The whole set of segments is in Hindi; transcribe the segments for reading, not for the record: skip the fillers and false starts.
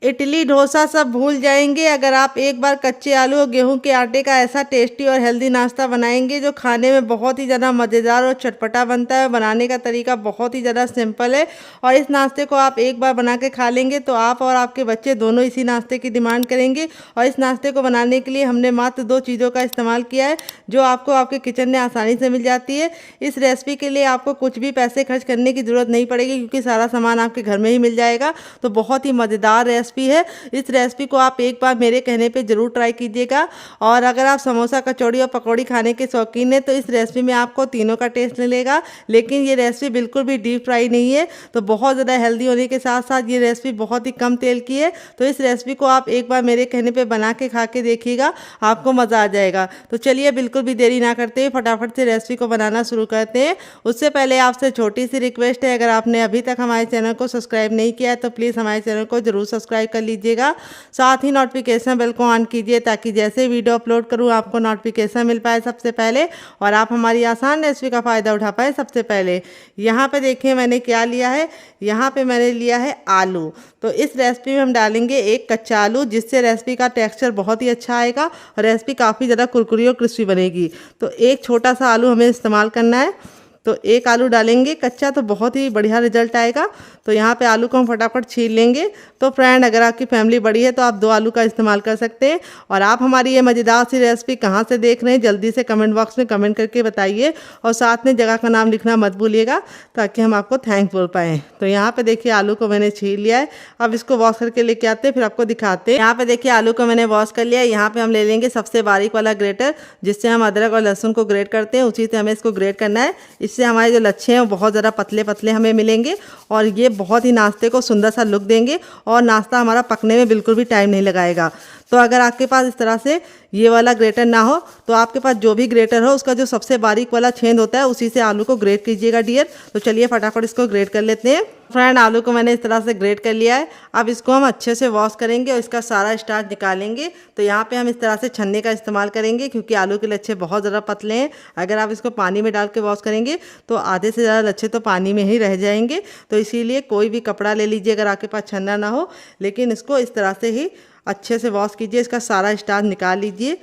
इडली डोसा सब भूल जाएंगे अगर आप एक बार कच्चे आलू और गेहूं के आटे का ऐसा टेस्टी और हेल्दी नाश्ता बनाएंगे जो खाने में बहुत ही ज़्यादा मज़ेदार और चटपटा बनता है। बनाने का तरीका बहुत ही ज़्यादा सिंपल है और इस नाश्ते को आप एक बार बना के खा लेंगे तो आप और आपके बच्चे दोनों इसी नाश्ते की डिमांड करेंगे। और इस नाश्ते को बनाने के लिए हमने मात्र 2 चीज़ों का इस्तेमाल किया है जो आपको आपके किचन में आसानी से मिल जाती है। इस रेसिपी के लिए आपको कुछ भी पैसे खर्च करने की ज़रूरत नहीं पड़ेगी क्योंकि सारा सामान आपके घर में ही मिल जाएगा। तो बहुत ही मज़ेदार रेसिपी है। इस रेसिपी को आप एक बार मेरे कहने पे ज़रूर ट्राई कीजिएगा। और अगर आप समोसा कचौड़ी और पकौड़ी खाने के शौकीन हैं तो इस रेसिपी में आपको तीनों का टेस्ट मिलेगा। लेकिन ये रेसिपी बिल्कुल भी डीप फ्राई नहीं है, तो बहुत ज़्यादा हेल्दी होने के साथ साथ ये रेसिपी बहुत ही कम तेल की है। तो इस रेसिपी को आप एक बार मेरे कहने पे बना के खा के देखिएगा, आपको मज़ा आ जाएगा। तो चलिए बिल्कुल भी देरी ना करते हुए फटाफट से रेसिपी को बनाना शुरू करते हैं। उससे पहले आपसे छोटी सी रिक्वेस्ट है, अगर आपने अभी तक हमारे चैनल को सब्सक्राइब नहीं किया है तो प्लीज़ हमारे चैनल को जरूर सब्सक्राइब कर लीजिएगा। साथ ही नोटिफिकेशन बेल को ऑन कीजिए ताकि जैसे वीडियो अपलोड करूँ आपको नोटिफिकेशन मिल पाए सबसे पहले और आप हमारी आसान रेसिपी का फ़ायदा उठा पाए सबसे पहले। यहाँ पे देखिए मैंने क्या लिया है, यहाँ पे मैंने लिया है आलू। तो इस रेसिपी में हम डालेंगे एक कच्चा आलू जिससे रेसिपी का टेक्सचर बहुत ही अच्छा आएगा और रेसिपी काफ़ी ज़्यादा कुरकुरी और क्रिस्पी बनेगी। तो एक छोटा सा आलू हमें इस्तेमाल करना है। तो एक आलू डालेंगे कच्चा तो बहुत ही बढ़िया रिजल्ट आएगा। तो यहाँ पे आलू को हम फटाफट छील लेंगे। तो फ्रेंड अगर आपकी फैमिली बड़ी है तो आप 2 आलू का इस्तेमाल कर सकते हैं। और आप हमारी ये मज़ेदार सी रेसिपी कहाँ से देख रहे हैं जल्दी से कमेंट बॉक्स में कमेंट करके बताइए और साथ में जगह का नाम लिखना मत भूलिएगा ताकि हम आपको थैंक बोल पाएँ। तो यहाँ पे देखिए आलू को मैंने छील लिया है। अब इसको वॉश करके लेके आते हैं फिर आपको दिखाते हैं। यहाँ पे देखिए आलू को मैंने वॉश कर लिया है। यहाँ पे हम ले लेंगे सबसे बारीक वाला ग्रेटर जिससे हम अदरक और लहसुन को ग्रेट करते हैं, उसी से हमें इसको ग्रेट करना है। इससे हमारे जो लच्छे हैं वो बहुत ज़्यादा पतले पतले हमें मिलेंगे और ये बहुत ही नाश्ते को सुंदर सा लुक देंगे और नाश्ता हमारा पकने में बिल्कुल भी टाइम नहीं लगाएगा। तो अगर आपके पास इस तरह से ये वाला ग्रेटर ना हो तो आपके पास जो भी ग्रेटर हो उसका जो सबसे बारीक वाला छेद होता है उसी से आलू को ग्रेट कीजिएगा डियर। तो चलिए फटाफट इसको ग्रेट कर लेते हैं। फ्रेंड आलू को मैंने इस तरह से ग्रेट कर लिया है। अब इसको हम अच्छे से वॉश करेंगे और इसका सारा स्टार्च निकालेंगे। तो यहाँ पे हम इस तरह से छन्नी का इस्तेमाल करेंगे क्योंकि आलू के लच्छे बहुत ज़्यादा पतले हैं। अगर आप इसको पानी में डाल के वॉश करेंगे तो आधे से ज़्यादा लच्छे तो पानी में ही रह जाएंगे। तो इसीलिए कोई भी कपड़ा ले लीजिए अगर आपके पास छन्ना ना हो, लेकिन इसको इस तरह से ही अच्छे से वॉश कीजिए। इसका सारा स्टार्च निकाल लीजिए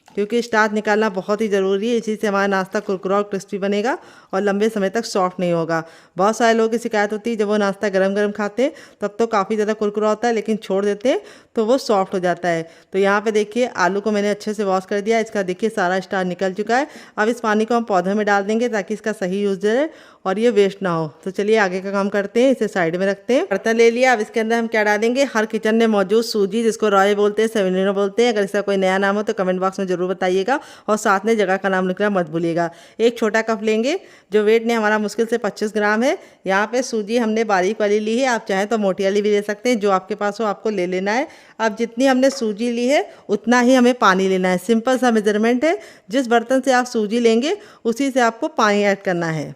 क्योंकि स्टार्च निकालना बहुत ही ज़रूरी है। इसी से हमारा नाश्ता कुरकुरा और क्रिस्पी बनेगा और लंबे समय तक सॉफ्ट नहीं होगा। बहुत सारे लोगों की शिकायत होती है जब वो नाश्ता गरम गरम खाते हैं तब तो काफ़ी ज़्यादा कुरकुरा होता है, लेकिन छोड़ देते हैं तो वो सॉफ्ट हो जाता है। तो यहाँ पे देखिए आलू को मैंने अच्छे से वॉश कर दिया। इसका देखिए सारा स्टार्च निकल चुका है। अब इस पानी को हम पौधे में डाल देंगे ताकि इसका सही यूज रहे और ये वेस्ट ना हो। तो चलिए आगे का काम करते हैं, इसे साइड में रखते हैं। बर्तन ले लिया। अब इसके अंदर हम क्या डालेंगे, हर किचन में मौजूद सूजी जिसको रॉय बोलते हैं, सेवेलिनो बोलते हैं। अगर इसका कोई नया नाम हो तो कमेंट बॉक्स में जरूर बताइएगा और साथ में जगह का नाम लिखना मत भूलिएगा। एक छोटा कप लेंगे जो वेट ने हमारा मुश्किल से 25 ग्राम है। यहाँ पे सूजी हमने बारीक वाली ली है, आप चाहें तो मोटी वाली भी ले सकते हैं, जो आपके पास हो आपको ले लेना है। अब जितनी हमने सूजी ली है उतना ही हमें पानी लेना है। सिंपल सा मेजरमेंट है, जिस बर्तन से आप सूजी लेंगे उसी से आपको पानी ऐड करना है,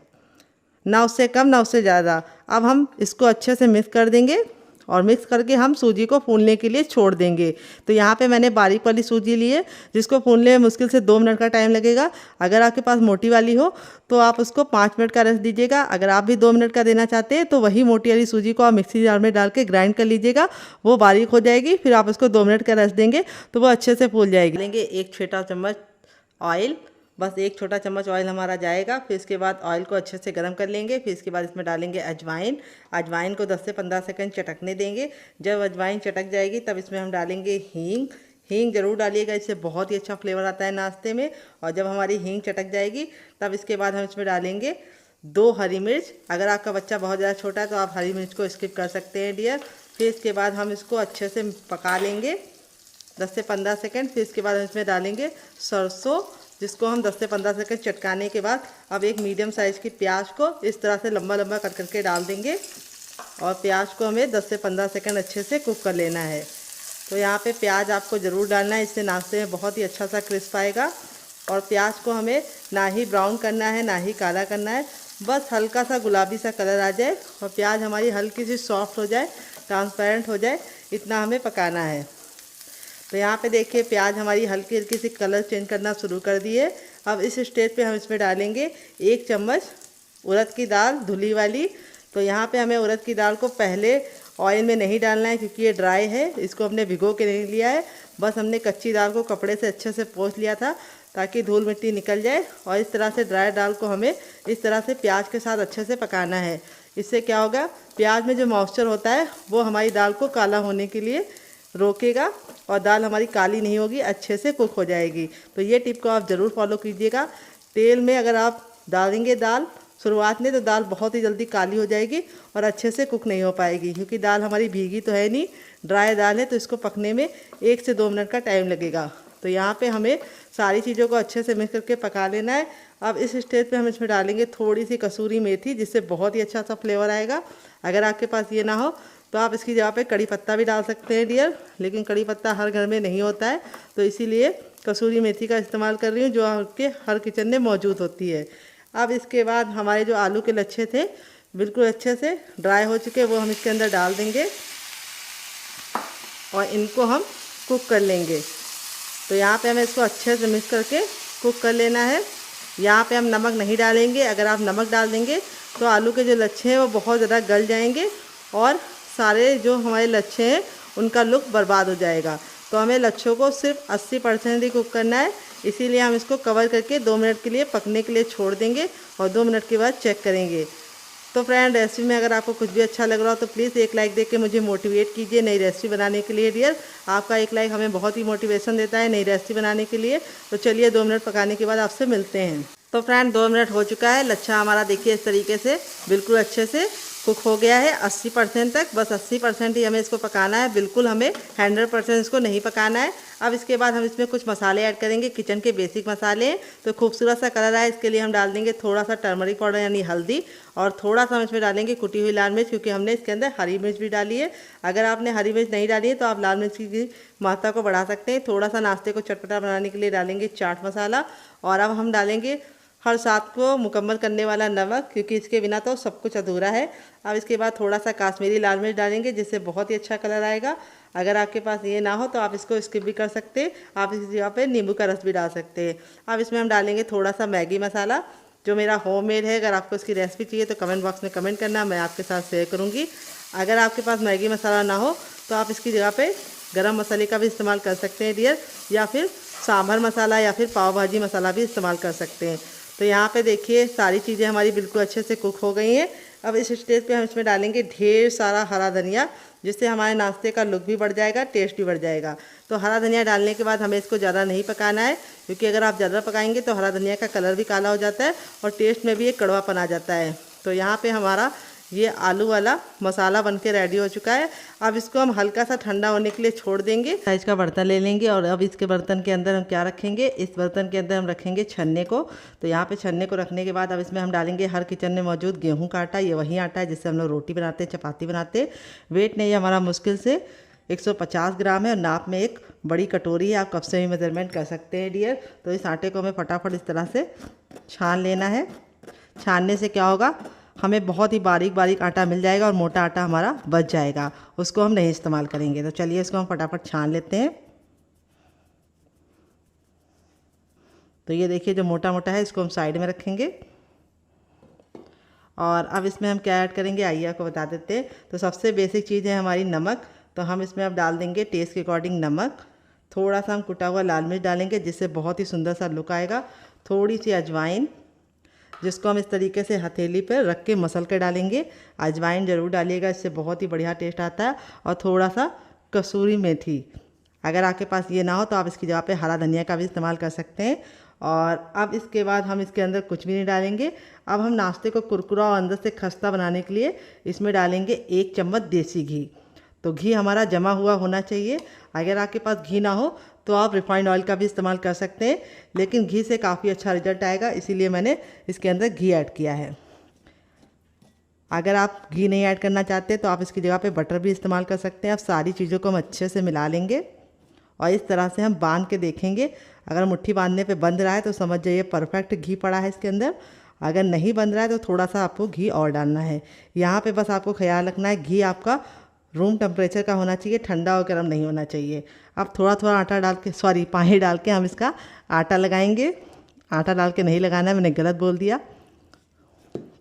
ना उससे कम ना उससे ज़्यादा। अब हम इसको अच्छे से मिक्स कर देंगे और मिक्स करके हम सूजी को फूलने के लिए छोड़ देंगे। तो यहाँ पे मैंने बारीक वाली सूजी ली है जिसको फूलने में मुश्किल से 2 मिनट का टाइम लगेगा। अगर आपके पास मोटी वाली हो तो आप उसको 5 मिनट का रेस्ट दीजिएगा। अगर आप भी 2 मिनट का देना चाहते हैं तो वही मोटी वाली सूजी को आप मिक्सी जार में डाल के ग्राइंड कर लीजिएगा, वो बारीक हो जाएगी। फिर आप उसको 2 मिनट का रेस्ट देंगे तो वो अच्छे से फूल जाएगी। लेंगे एक छोटा चम्मच ऑयल, बस एक छोटा चम्मच ऑयल हमारा जाएगा। फिर इसके बाद ऑयल को अच्छे से गर्म कर लेंगे। फिर इसके बाद इसमें डालेंगे अजवाइन। अजवाइन को 10 से 15 सेकंड चटकने देंगे। जब अजवाइन चटक जाएगी तब इसमें हम डालेंगे हींग। हींग ज़रूर डालिएगा, इससे बहुत ही अच्छा फ्लेवर आता है नाश्ते में। और जब हमारी हींग चटक जाएगी तब इसके बाद हम इसमें डालेंगे 2 हरी मिर्च। अगर आपका बच्चा बहुत ज़्यादा छोटा है तो आप हरी मिर्च को स्किप कर सकते हैं डियर। फिर इसके बाद हम इसको अच्छे से पका लेंगे 10 से 15 सेकंड। फिर इसके बाद हम इसमें डालेंगे सरसों, जिसको हम 10 से 15 सेकंड चटकाने के बाद अब एक मीडियम साइज़ की प्याज को इस तरह से लंबा लंबा कट करके डाल देंगे और प्याज को हमें 10 से 15 सेकंड अच्छे से कुक कर लेना है। तो यहाँ पे प्याज आपको ज़रूर डालना है, इससे नाश्ते में बहुत ही अच्छा सा क्रिस्प आएगा। और प्याज को हमें ना ही ब्राउन करना है ना ही काला करना है, बस हल्का सा गुलाबी सा कलर आ जाए और प्याज हमारी हल्की सी सॉफ्ट हो जाए, ट्रांसपेरेंट हो जाए, इतना हमें पकाना है। तो यहाँ पे देखिए प्याज हमारी हल्की हल्की सी कलर चेंज करना शुरू कर दी है। अब इस स्टेज पे हम इसमें डालेंगे 1 चम्मच उड़द की दाल धुली वाली। तो यहाँ पे हमें उड़द की दाल को पहले ऑयल में नहीं डालना है क्योंकि ये ड्राई है, इसको हमने भिगो के नहीं लिया है। बस हमने कच्ची दाल को कपड़े से अच्छे से पोंछ लिया था ताकि धूल मिट्टी निकल जाए। और इस तरह से ड्राई दाल को हमें इस तरह से प्याज के साथ अच्छे से पकाना है। इससे क्या होगा, प्याज में जो मॉइस्चर होता है वो हमारी दाल को काला होने के लिए रोकेगा और दाल हमारी काली नहीं होगी, अच्छे से कुक हो जाएगी। तो ये टिप को आप ज़रूर फॉलो कीजिएगा। तेल में अगर आप डालेंगे दाल शुरुआत में तो दाल बहुत ही जल्दी काली हो जाएगी और अच्छे से कुक नहीं हो पाएगी, क्योंकि दाल हमारी भीगी तो है नहीं, ड्राई दाल है, तो इसको पकने में 1 से 2 मिनट का टाइम लगेगा। तो यहाँ पे हमें सारी चीज़ों को अच्छे से मिक्स करके पका लेना है। अब इस स्टेज पे हम इसमें डालेंगे थोड़ी सी कसूरी मेथी, जिससे बहुत ही अच्छा सा फ्लेवर आएगा। अगर आपके पास ये ना हो तो आप इसकी जगह पे कड़ी पत्ता भी डाल सकते हैं डियर, लेकिन कड़ी पत्ता हर घर में नहीं होता है, तो इसीलिए कसूरी मेथी का इस्तेमाल कर रही हूँ जो आपके हर किचन में मौजूद होती है। अब इसके बाद हमारे जो आलू के लच्छे थे बिल्कुल अच्छे से ड्राई हो चुके, वो हम इसके अंदर डाल देंगे और इनको हम कुक कर लेंगे। तो यहाँ पे हमें इसको अच्छे से मिक्स करके कुक कर लेना है। यहाँ पे हम नमक नहीं डालेंगे, अगर आप नमक डाल देंगे तो आलू के जो लच्छे हैं वो बहुत ज़्यादा गल जाएंगे और सारे जो हमारे लच्छे हैं उनका लुक बर्बाद हो जाएगा। तो हमें लच्छों को सिर्फ 80% ही कुक करना है, इसीलिए हम इसको कवर करके 2 मिनट के लिए पकने के लिए छोड़ देंगे और 2 मिनट के बाद चेक करेंगे। तो फ्रेंड, रेसिपी में अगर आपको कुछ भी अच्छा लग रहा हो तो प्लीज़ एक लाइक देके मुझे मोटिवेट कीजिए नई रेसिपी बनाने के लिए डियर। आपका एक लाइक हमें बहुत ही मोटिवेशन देता है नई रेसिपी बनाने के लिए। तो चलिए 2 मिनट पकाने के बाद आपसे मिलते हैं। तो फ्रेंड 2 मिनट हो चुका है, लच्छा हमारा देखिए इस तरीके से बिल्कुल अच्छे से कुक हो गया है 80% तक। बस 80% ही हमें इसको पकाना है, बिल्कुल हमें 100% इसको नहीं पकाना है। अब इसके बाद हम इसमें कुछ मसाले ऐड करेंगे, किचन के बेसिक मसाले हैं। तो खूबसूरत सा कलर आए इसके लिए हम डाल देंगे थोड़ा सा टर्मरिक पाउडर यानी हल्दी, और थोड़ा सा हम इसमें डालेंगे कुटी हुई लाल मिर्च, क्योंकि हमने इसके अंदर हरी मिर्च भी डाली है। अगर आपने हरी मिर्च नहीं डाली है तो आप लाल मिर्च की मात्रा को बढ़ा सकते हैं। थोड़ा सा नाश्ते को चटपटा बनाने के लिए डालेंगे चाट मसाला, और अब हम डालेंगे हर स्वाद को मुकम्मल करने वाला नमक, क्योंकि इसके बिना तो सब कुछ अधूरा है। अब इसके बाद थोड़ा सा काश्मीरी लाल मिर्च डालेंगे, जिससे बहुत ही अच्छा कलर आएगा। अगर आपके पास ये ना हो तो आप इसको स्किप भी कर सकते हैं, आप इस जगह पे नींबू का रस भी डाल सकते हैं। अब इसमें हम डालेंगे थोड़ा सा मैगी मसाला, जो मेरा होममेड है। अगर आपको इसकी रेसिपी चाहिए तो कमेंट बॉक्स में कमेंट करना, मैं आपके साथ शेयर करूँगी। अगर आपके पास मैगी मसाला ना हो तो आप इसकी जगह पे गरम मसाले का भी इस्तेमाल कर सकते हैं डियर, या फिर सांभर मसाला या फिर पाव भाजी मसाला भी इस्तेमाल कर सकते हैं। तो यहाँ पे देखिए सारी चीज़ें हमारी बिल्कुल अच्छे से कुक हो गई हैं। अब इस स्टेज पे हम इसमें डालेंगे ढेर सारा हरा धनिया, जिससे हमारे नाश्ते का लुक भी बढ़ जाएगा, टेस्ट भी बढ़ जाएगा। तो हरा धनिया डालने के बाद हमें इसको ज़्यादा नहीं पकाना है, क्योंकि अगर आप ज़्यादा पकाएंगे तो हरा धनिया का कलर भी काला हो जाता है और टेस्ट में भी एक कड़वापन आ जाता है। तो यहाँ पे हमारा ये आलू वाला मसाला बनके रेडी हो चुका है। अब इसको हम हल्का सा ठंडा होने के लिए छोड़ देंगे। साइज का बर्तन ले लेंगे और अब इसके बर्तन के अंदर हम क्या रखेंगे, इस बर्तन के अंदर हम रखेंगे छन्ने को। तो यहाँ पे छन्ने को रखने के बाद अब इसमें हम डालेंगे हर किचन में मौजूद गेहूं का आटा। ये वही आटा है जिससे हम लोग रोटी बनाते हैं, चपाती बनाते हैं। वेट नहीं है हमारा मुश्किल से 150 ग्राम है और नाप में एक बड़ी कटोरी है, आप कप से भी मेजरमेंट कर सकते हैं डियर। तो इस आटे को हमें फटाफट इस तरह से छान लेना है। छानने से क्या होगा, हमें बहुत ही बारीक बारीक आटा मिल जाएगा और मोटा आटा हमारा बच जाएगा, उसको हम नहीं इस्तेमाल करेंगे। तो चलिए इसको हम फटाफट छान लेते हैं। तो ये देखिए जो मोटा मोटा है इसको हम साइड में रखेंगे। और अब इसमें हम क्या ऐड करेंगे आइए आपको बता देते हैं। तो सबसे बेसिक चीज़ है हमारी नमक। तो हम इसमें अब डाल देंगे टेस्ट के अकॉर्डिंग नमक। थोड़ा सा हम कुटा हुआ लाल मिर्च डालेंगे, जिससे बहुत ही सुंदर सा लुक आएगा। थोड़ी सी अजवाइन, जिसको हम इस तरीके से हथेली पर रख के मसल के डालेंगे। अजवाइन ज़रूर डालिएगा, इससे बहुत ही बढ़िया टेस्ट आता है। और थोड़ा सा कसूरी मेथी, अगर आपके पास ये ना हो तो आप इसकी जगह पे हरा धनिया का भी इस्तेमाल कर सकते हैं। और अब इसके बाद हम इसके अंदर कुछ भी नहीं डालेंगे। अब हम नाश्ते को कुरकुरा और अंदर से खस्ता बनाने के लिए इसमें डालेंगे 1 चम्मच देसी घी। तो घी हमारा जमा हुआ होना चाहिए। अगर आपके पास घी ना हो तो आप रिफाइंड ऑयल का भी इस्तेमाल कर सकते हैं, लेकिन घी से काफ़ी अच्छा रिजल्ट आएगा, इसीलिए मैंने इसके अंदर घी ऐड किया है। अगर आप घी नहीं ऐड करना चाहते तो आप इसकी जगह पे बटर भी इस्तेमाल कर सकते हैं। अब सारी चीज़ों को हम अच्छे से मिला लेंगे और इस तरह से हम बांध के देखेंगे। अगर मुट्ठी बांधने पे बंध रहा है तो समझ जाइए परफेक्ट घी पड़ा है इसके अंदर। अगर नहीं बंध रहा है तो थोड़ा सा आपको घी और डालना है। यहाँ पे बस आपको ख्याल रखना है घी आपका रूम टेम्परेचर का होना चाहिए, ठंडा और गर्म नहीं होना चाहिए। अब थोड़ा थोड़ा आटा डाल के पानी डाल के हम इसका आटा लगाएंगे। आटा डाल के नहीं लगाना है, मैंने गलत बोल दिया।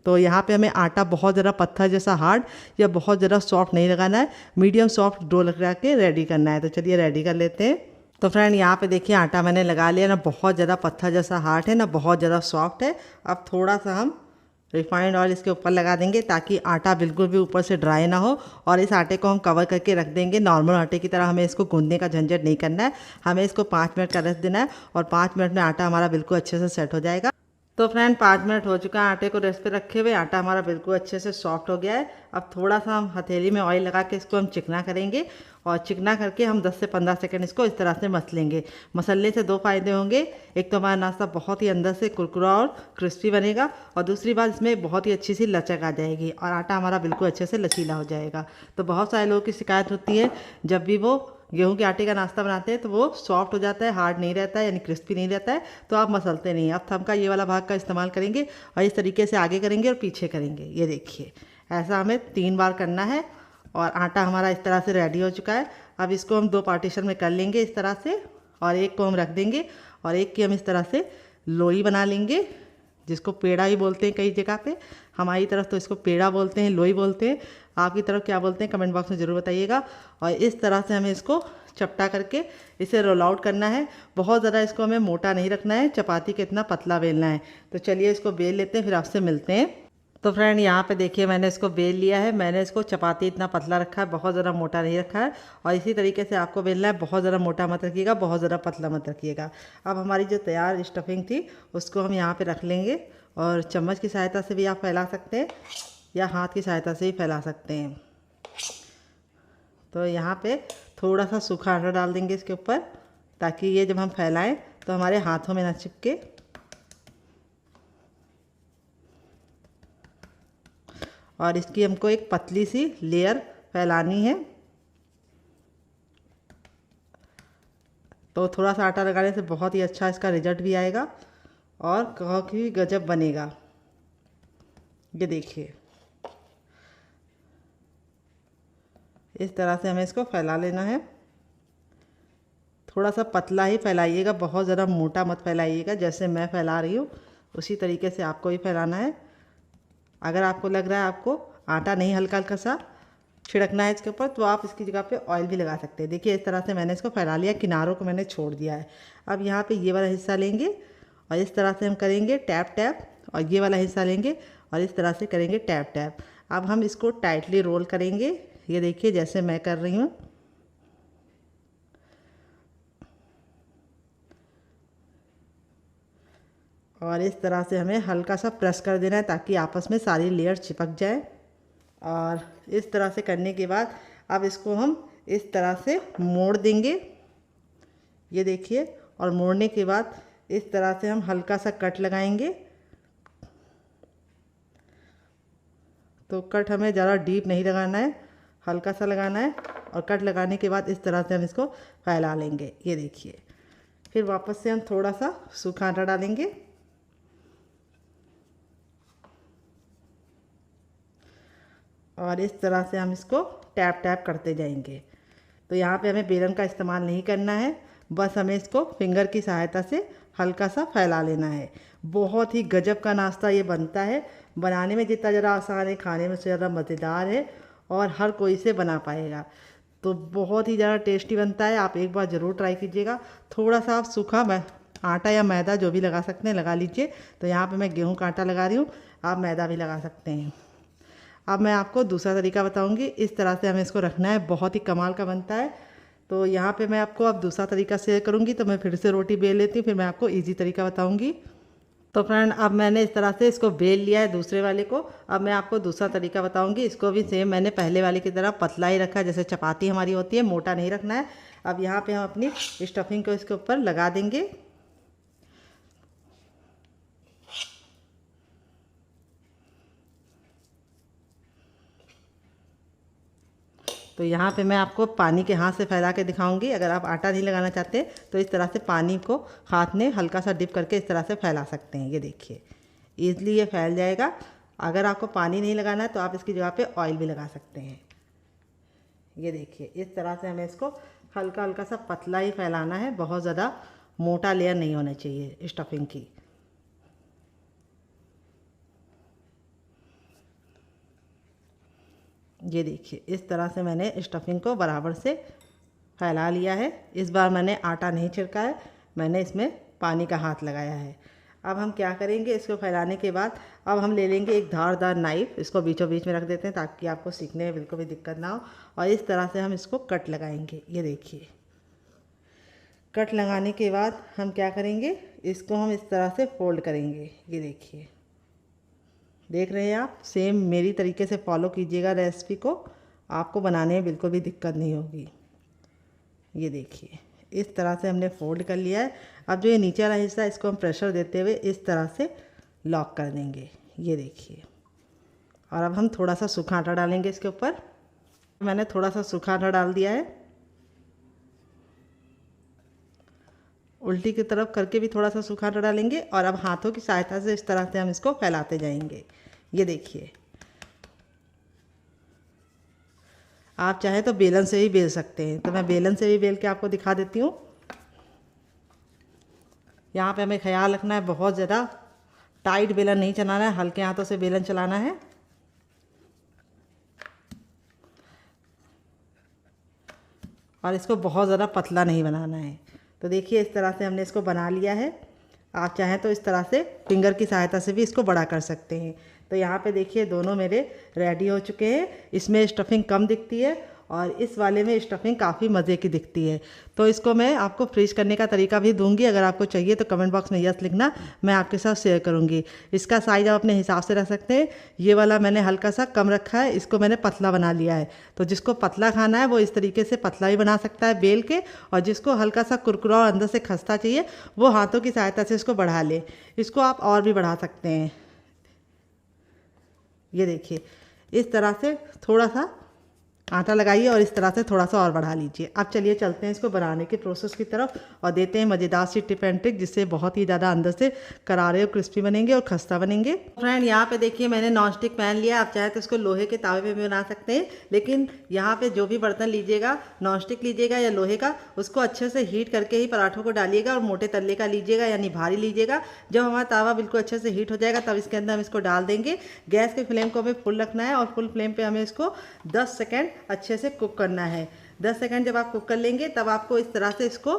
तो यहाँ पे हमें आटा बहुत ज़्यादा पत्थर जैसा हार्ड या बहुत ज़्यादा सॉफ्ट नहीं लगाना है, मीडियम सॉफ्ट डो लगा के रेडी करना है। तो चलिए रेडी कर लेते हैं। तो फ्रेंड यहाँ पे देखिए आटा मैंने लगा लिया, ना बहुत ज़्यादा पत्थर जैसा हार्ड है ना बहुत ज़्यादा सॉफ्ट है। अब थोड़ा सा हम रिफाइंड ऑयल इसके ऊपर लगा देंगे ताकि आटा बिल्कुल भी ऊपर से ड्राई ना हो, और इस आटे को हम कवर करके रख देंगे। नॉर्मल आटे की तरह हमें इसको गूंदने का झंझट नहीं करना है, हमें इसको 5 मिनट का रेस्ट देना है और 5 मिनट में आटा हमारा बिल्कुल अच्छे से सेट हो जाएगा। तो फ्रेंड 5 मिनट हो चुका है आटे को रेस्ट पे रखे हुए, आटा हमारा बिल्कुल अच्छे से सॉफ्ट हो गया है। अब थोड़ा सा हम हथेली में ऑयल लगा के इसको हम चिकना करेंगे, और चिकना करके हम 10 से 15 सेकंड इसको इस तरह से मसलेंगे। मसलने से 2 फ़ायदे होंगे, एक तो हमारा नाश्ता बहुत ही अंदर से कुरकुरा और क्रिस्पी बनेगा, और दूसरी बात इसमें बहुत ही अच्छी सी लचक आ जाएगी और आटा हमारा बिल्कुल अच्छे से लचीला हो जाएगा। तो बहुत सारे लोगों की शिकायत होती है जब भी वो गेहूं के आटे का नाश्ता बनाते हैं तो वो सॉफ्ट हो जाता है, हार्ड नहीं रहता है, यानी क्रिस्पी नहीं रहता है, तो आप मसलते नहीं। अब थंब का ये वाला भाग का इस्तेमाल करेंगे और इस तरीके से आगे करेंगे और पीछे करेंगे। ये देखिए ऐसा हमें 3 बार करना है, और आटा हमारा इस तरह से रेडी हो चुका है। अब इसको हम 2 पार्टीशन में कर लेंगे इस तरह से, और एक को हम रख देंगे और एक की हम इस तरह से लोई बना लेंगे, जिसको पेड़ा ही बोलते हैं कई जगह पे। हमारी तरफ तो इसको पेड़ा बोलते हैं, लोई बोलते हैं। आपकी तरफ क्या बोलते हैं कमेंट बॉक्स में ज़रूर बताइएगा। और इस तरह से हमें इसको चपटा करके इसे रोल आउट करना है। बहुत ज़्यादा इसको हमें मोटा नहीं रखना है, चपाती के इतना पतला बेलना है। तो चलिए इसको बेल लेते हैं, फिर आपसे मिलते हैं। तो फ्रेंड यहाँ पे देखिए मैंने इसको बेल लिया है। मैंने इसको चपाती इतना पतला रखा है, बहुत ज़्यादा मोटा नहीं रखा है। और इसी तरीके से आपको बेलना है, बहुत ज़्यादा मोटा मत रखिएगा, बहुत ज़्यादा पतला मत रखिएगा। अब हमारी जो तैयार स्टफिंग थी उसको हम यहाँ पे रख लेंगे, और चम्मच की सहायता से भी आप फैला सकते हैं या हाथ की सहायता से भी फैला सकते हैं। तो यहाँ पे थोड़ा सा सूखा आटा डाल देंगे इसके ऊपर, ताकि ये जब हम फैलाएं तो हमारे हाथों में ना चिपके। और इसकी हमको एक पतली सी लेयर फैलानी है। तो थोड़ा सा आटा लगाने से बहुत ही अच्छा इसका रिजल्ट भी आएगा और काफ़ी गजब बनेगा। ये देखिए इस तरह से हमें इसको फैला लेना है। थोड़ा सा पतला ही फैलाइएगा, बहुत ज़्यादा मोटा मत फैलाइएगा। जैसे मैं फैला रही हूँ उसी तरीके से आपको भी फैलाना है। अगर आपको लग रहा है आपको आटा नहीं हल्का हल्का सा छिड़कना है इसके ऊपर, तो आप इसकी जगह पे ऑयल भी लगा सकते हैं। देखिए इस तरह से मैंने इसको फैला लिया, किनारों को मैंने छोड़ दिया है। अब यहाँ पे ये वाला हिस्सा लेंगे और इस तरह से हम करेंगे टैप टैप, और ये वाला हिस्सा लेंगे और इस तरह से करेंगे टैप टैप। अब हम इसको टाइटली रोल करेंगे। ये देखिए जैसे मैं कर रही हूँ। और इस तरह से हमें हल्का सा प्रेस कर देना है ताकि आपस में सारी लेयर चिपक जाए। और इस तरह से करने के बाद अब इसको हम इस तरह से मोड़ देंगे। ये देखिए, और मोड़ने के बाद इस तरह से हम हल्का सा कट लगाएंगे। तो कट हमें ज़्यादा डीप नहीं लगाना है, हल्का सा लगाना है। और कट लगाने के बाद इस तरह से हम इसको फैला लेंगे। ये देखिए, फिर वापस से हम थोड़ा सा सूखा आटा डालेंगे और इस तरह से हम इसको टैप टैप करते जाएंगे। तो यहाँ पे हमें बेलन का इस्तेमाल नहीं करना है, बस हमें इसको फिंगर की सहायता से हल्का सा फैला लेना है। बहुत ही गजब का नाश्ता ये बनता है। बनाने में जितना ज़्यादा आसान है, खाने में से ज़्यादा मज़ेदार है और हर कोई से बना पाएगा। तो बहुत ही ज़्यादा टेस्टी बनता है, आप एक बार ज़रूर ट्राई कीजिएगा। थोड़ा सा आप सूखा आटा या मैदा जो भी लगा सकते हैं लगा लीजिए। तो यहाँ पे मैं गेहूं का आटा लगा रही हूँ, आप मैदा भी लगा सकते हैं। अब मैं आपको दूसरा तरीका बताऊंगी। इस तरह से हमें इसको रखना है, बहुत ही कमाल का बनता है। तो यहाँ पे मैं आपको अब दूसरा तरीका शेयर करूँगी। तो मैं फिर से रोटी बेल लेती हूँ, फिर मैं आपको इजी तरीका बताऊँगी। तो फ्रेंड अब मैंने इस तरह से इसको बेल लिया है दूसरे वाले को। अब मैं आपको दूसरा तरीका बताऊँगी। इसको भी सेम मैंने पहले वाले की तरह पतला ही रखा है, जैसे चपाती हमारी होती है, मोटा नहीं रखना है। अब यहाँ पर हम अपनी स्टफिंग को इसके ऊपर लगा देंगे। तो यहाँ पे मैं आपको पानी के हाथ से फैला के दिखाऊंगी। अगर आप आटा नहीं लगाना चाहते तो इस तरह से पानी को हाथ में हल्का सा डिप करके इस तरह से फैला सकते हैं। ये देखिए ईज़िली ये फैल जाएगा। अगर आपको पानी नहीं लगाना है तो आप इसकी जगह पे ऑयल भी लगा सकते हैं। ये देखिए इस तरह से हमें इसको हल्का हल्का सा पतला ही फैलाना है, बहुत ज़्यादा मोटा लेयर नहीं होना चाहिए स्टफिंग की। ये देखिए इस तरह से मैंने स्टफिंग को बराबर से फैला लिया है। इस बार मैंने आटा नहीं छिड़का है, मैंने इसमें पानी का हाथ लगाया है। अब हम क्या करेंगे, इसको फैलाने के बाद अब हम ले लेंगे एक धारदार नाइफ़, इसको बीचों बीच में रख देते हैं ताकि आपको सीखने में बिल्कुल भी दिक्कत ना हो। और इस तरह से हम इसको कट लगाएंगे। ये देखिए कट लगाने के बाद हम क्या करेंगे, इसको हम इस तरह से फोल्ड करेंगे। ये देखिए, देख रहे हैं आप, सेम मेरी तरीके से फॉलो कीजिएगा रेसिपी को, आपको बनाने में बिल्कुल भी दिक्कत नहीं होगी। ये देखिए इस तरह से हमने फोल्ड कर लिया है। अब जो ये नीचे वाला हिस्सा है इसको हम प्रेशर देते हुए इस तरह से लॉक कर देंगे। ये देखिए, और अब हम थोड़ा सा सूखा आटा डालेंगे इसके ऊपर। मैंने थोड़ा सा सूखा आटा डाल दिया है। उल्टी की तरफ करके भी थोड़ा सा सूखा आटा डालेंगे और अब हाथों की सहायता से इस तरह से हम इसको फैलाते जाएंगे। ये देखिए, आप चाहे तो बेलन से भी बेल सकते हैं, तो मैं बेलन से भी बेल के आपको दिखा देती हूँ। यहाँ पे हमें ख्याल रखना है, बहुत ज़्यादा टाइट बेलन नहीं चलाना है, हल्के हाथों से बेलन चलाना है। और इसको बहुत ज़्यादा पतला नहीं बनाना है। तो देखिए इस तरह से हमने इसको बना लिया है। आप चाहें तो इस तरह से फिंगर की सहायता से भी इसको बड़ा कर सकते हैं। तो यहाँ पे देखिए दोनों मेरे रेडी हो चुके हैं। इसमें स्टफिंग कम दिखती है और इस वाले में स्टफिंग काफ़ी मज़े की दिखती है। तो इसको मैं आपको फ्रीज करने का तरीका भी दूंगी, अगर आपको चाहिए तो कमेंट बॉक्स में यस लिखना, मैं आपके साथ शेयर करूंगी। इसका साइज़ आप अपने हिसाब से रख सकते हैं। ये वाला मैंने हल्का सा कम रखा है, इसको मैंने पतला बना लिया है। तो जिसको पतला खाना है वो इस तरीके से पतला भी बना सकता है बेल के, और जिसको हल्का सा कुरकुरा और अंदर से खस्ता चाहिए वो हाथों की सहायता से इसको बढ़ा ले। इसको आप और भी बढ़ा सकते हैं। ये देखिए इस तरह से थोड़ा सा आटा लगाइए और इस तरह से थोड़ा सा और बढ़ा लीजिए। अब चलिए चलते हैं इसको बनाने के प्रोसेस की तरफ और देते हैं मज़ेदार सी टिप एंड ट्रिक, जिससे बहुत ही ज़्यादा अंदर से करारे और क्रिस्पी बनेंगे और खस्ता बनेंगे। फ्रेंड यहाँ पे देखिए मैंने नॉन स्टिक पैन लिया, आप चाहे तो इसको लोहे के तावे पे भी बना सकते हैं, लेकिन यहाँ पे जो भी बर्तन लीजिएगा, नॉन स्टिक लीजिएगा या लोहे का, उसको अच्छे से हीट करके ही पराठों को डालिएगा और मोटे तल्ले का लीजिएगा यानी भारी लीजिएगा। जब हमारा तावा बिल्कुल अच्छे से हीट हो जाएगा तब इसके अंदर हम इसको डाल देंगे। गैस के फ्लेम को हमें फुल रखना है और फुल फ्लेम पर हमें इसको 10 सेकेंड अच्छे से कुक करना है। 10 सेकंड जब आप कुक कर लेंगे तब आपको इस तरह से इसको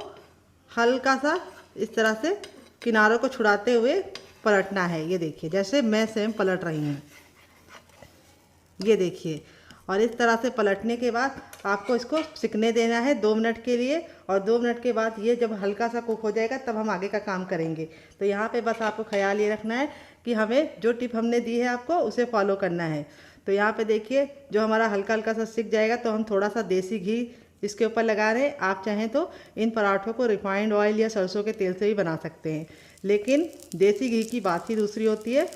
हल्का सा इस तरह से किनारों को छुड़ाते हुए पलटना है। ये देखिए जैसे मैं सेम पलट रही हूँ, ये देखिए। और इस तरह से पलटने के बाद आपको इसको सिकने देना है 2 मिनट के लिए, और 2 मिनट के बाद ये जब हल्का सा कुक हो जाएगा तब हम आगे का काम करेंगे। तो यहाँ पे बस आपको ख्याल ये रखना है कि हमें जो टिप हमने दी है आपको उसे फॉलो करना है। तो यहाँ पे देखिए जो हमारा हल्का हल्का सा सिक जाएगा तो हम थोड़ा सा देसी घी इसके ऊपर लगा रहे हैं। आप चाहें तो इन पराठों को रिफाइंड ऑयल या सरसों के तेल से भी बना सकते हैं, लेकिन देसी घी की बात ही दूसरी होती है।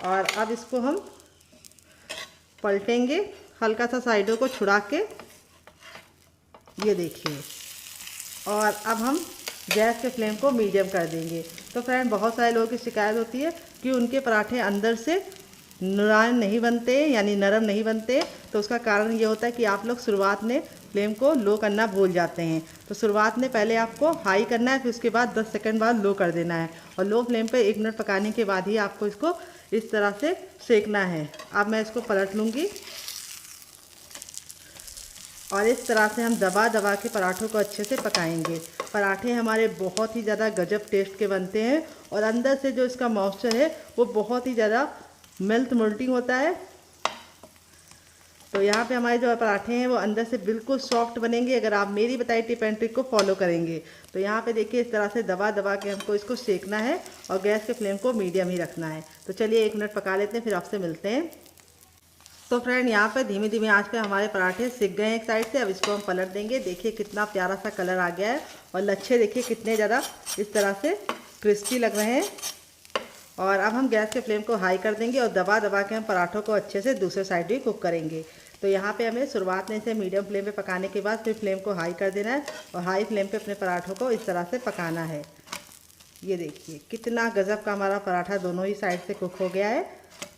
और अब इसको हम पलटेंगे हल्का सा साइडों को छुड़ा के, ये देखिए। और अब हम गैस के फ्लेम को मीडियम कर देंगे। तो फ्रेंड बहुत सारे लोगों की शिकायत होती है कि उनके पराठे अंदर से नुरान नहीं बनते यानी नरम नहीं बनते। तो उसका कारण ये होता है कि आप लोग शुरुआत में फ्लेम को लो करना भूल जाते हैं। तो शुरुआत में पहले आपको हाई करना है, फिर उसके बाद 10 सेकंड बाद लो कर देना है, और लो फ्लेम पे 1 मिनट पकाने के बाद ही आपको इसको इस तरह से सेकना है। अब मैं इसको पलट लूँगी और इस तरह से हम दबा दबा के पराठों को अच्छे से पकाएंगे। पराठे हमारे बहुत ही ज़्यादा गजब टेस्ट के बनते हैं और अंदर से जो इसका मॉइस्चर है वो बहुत ही ज़्यादा मोल्टिंग होता है। तो यहाँ पे हमारे जो पराठे हैं वो अंदर से बिल्कुल सॉफ्ट बनेंगे अगर आप मेरी बताई टिप एंड ट्रिक को फॉलो करेंगे। तो यहाँ पे देखिए इस तरह से दबा दबा के हमको इसको सेकना है और गैस के फ्लेम को मीडियम ही रखना है। तो चलिए 1 मिनट पका लेते हैं, फिर आपसे मिलते हैं। तो फ्रेंड यहाँ पे धीमी धीमी आंच पे हमारे पराठे सिक गए हैं एक साइड से। अब इसको हम पलट देंगे। देखिए कितना प्यारा सा कलर आ गया है और लच्छे देखिए कितने ज़्यादा इस तरह से क्रिस्पी लग रहे हैं। और अब हम गैस के फ्लेम को हाई कर देंगे और दबा दबा के हम पराठों को अच्छे से दूसरे साइड भी कुक करेंगे। तो यहाँ पे हमें शुरुआत में इसे मीडियम फ्लेम पे पकाने के बाद फिर फ्लेम को हाई कर देना है और हाई फ्लेम पे अपने पराठों को इस तरह से पकाना है। ये देखिए कितना गजब का हमारा पराठा दोनों ही साइड से कुक हो गया है।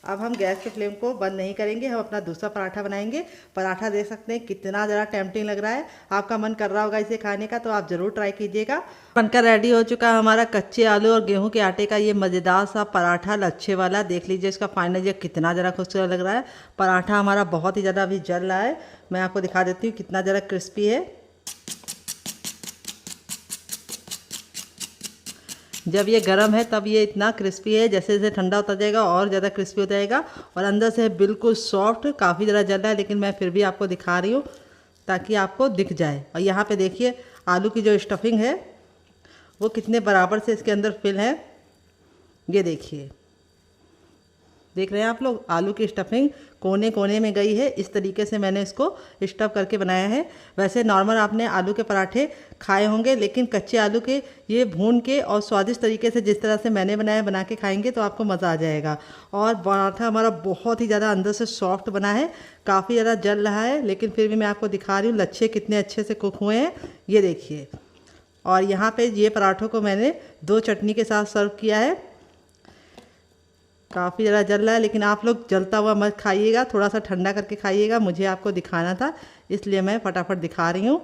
अब हम गैस के फ्लेम को बंद नहीं करेंगे, हम अपना दूसरा पराठा बनाएंगे। पराठा देख सकते हैं कितना ज़्यादा टेम्पटिंग लग रहा है। आपका मन कर रहा होगा इसे खाने का, तो आप ज़रूर ट्राई कीजिएगा। बनकर रेडी हो चुका है हमारा कच्चे आलू और गेहूं के आटे का ये मज़ेदार सा पराठा, लच्छे वाला। देख लीजिए इसका फाइनल ये कितना ज़रा खूबसूरत लग रहा है। पराठा हमारा बहुत ही ज़्यादा अभी जल रहा है, मैं आपको दिखा देती हूँ कितना ज़रा क्रिस्पी है। जब ये गर्म है तब ये इतना क्रिस्पी है, जैसे जैसे ठंडा होता जाएगा और ज़्यादा क्रिस्पी हो जाएगा। और अंदर से बिल्कुल सॉफ्ट, काफ़ी ज़्यादा जल रहा है, लेकिन मैं फिर भी आपको दिखा रही हूँ ताकि आपको दिख जाए। और यहाँ पे देखिए आलू की जो स्टफिंग है वो कितने बराबर से इसके अंदर फिल है। ये देखिए, देख रहे हैं आप लोग, आलू की स्टफिंग कोने कोने में गई है। इस तरीके से मैंने इसको स्टफ करके बनाया है। वैसे नॉर्मल आपने आलू के पराठे खाए होंगे, लेकिन कच्चे आलू के ये भून के और स्वादिष्ट तरीके से जिस तरह से मैंने बनाया बना के खाएंगे तो आपको मज़ा आ जाएगा। और पराठा हमारा बहुत ही ज़्यादा अंदर से सॉफ्ट बना है, काफ़ी ज़्यादा जल रहा है, लेकिन फिर भी मैं आपको दिखा रही हूँ लच्छे कितने अच्छे से कुक हुए हैं, ये देखिए। और यहाँ पे ये पराठों को मैंने 2 चटनी के साथ सर्व किया है। काफ़ी ज़्यादा जल रहा है, लेकिन आप लोग जलता हुआ मत खाइएगा, थोड़ा सा ठंडा करके खाइएगा। मुझे आपको दिखाना था इसलिए मैं फटाफट दिखा रही हूँ।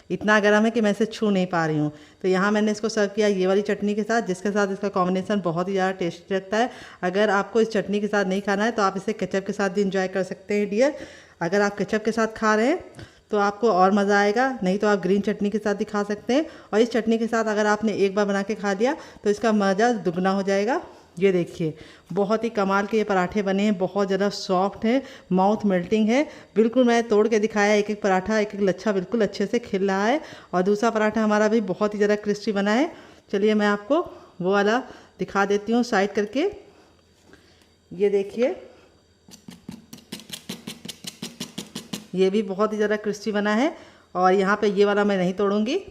इतना गर्म है कि मैं इसे छू नहीं पा रही हूँ। तो यहाँ मैंने इसको सर्व किया ये वाली चटनी के साथ, जिसके साथ इसका कॉम्बिनेशन बहुत ही ज़्यादा टेस्टी लगता है। अगर आपको इस चटनी के साथ नहीं खाना है तो आप इसे केचप के साथ भी इंजॉय कर सकते हैं डियर। अगर आप केचप के साथ खा रहे हैं तो आपको और मज़ा आएगा, नहीं तो आप ग्रीन चटनी के साथ भी खा सकते हैं। और इस चटनी के साथ अगर आपने एक बार बना के खा लिया तो इसका मज़ा दुगना हो जाएगा। ये देखिए बहुत ही कमाल के ये पराठे बने हैं, बहुत ज़्यादा सॉफ्ट है, माउथ मेल्टिंग है। बिल्कुल मैं तोड़ के दिखाया, एक एक पराठा एक एक लच्छा बिल्कुल अच्छे से खिल रहा है। और दूसरा पराठा हमारा भी बहुत ही ज़्यादा क्रिस्पी बना है। चलिए मैं आपको वो वाला दिखा देती हूँ साइड करके। ये देखिए, ये भी बहुत ही ज़्यादा क्रिस्पी बना है। और यहाँ पे ये वाला मैं नहीं तोड़ूंगी,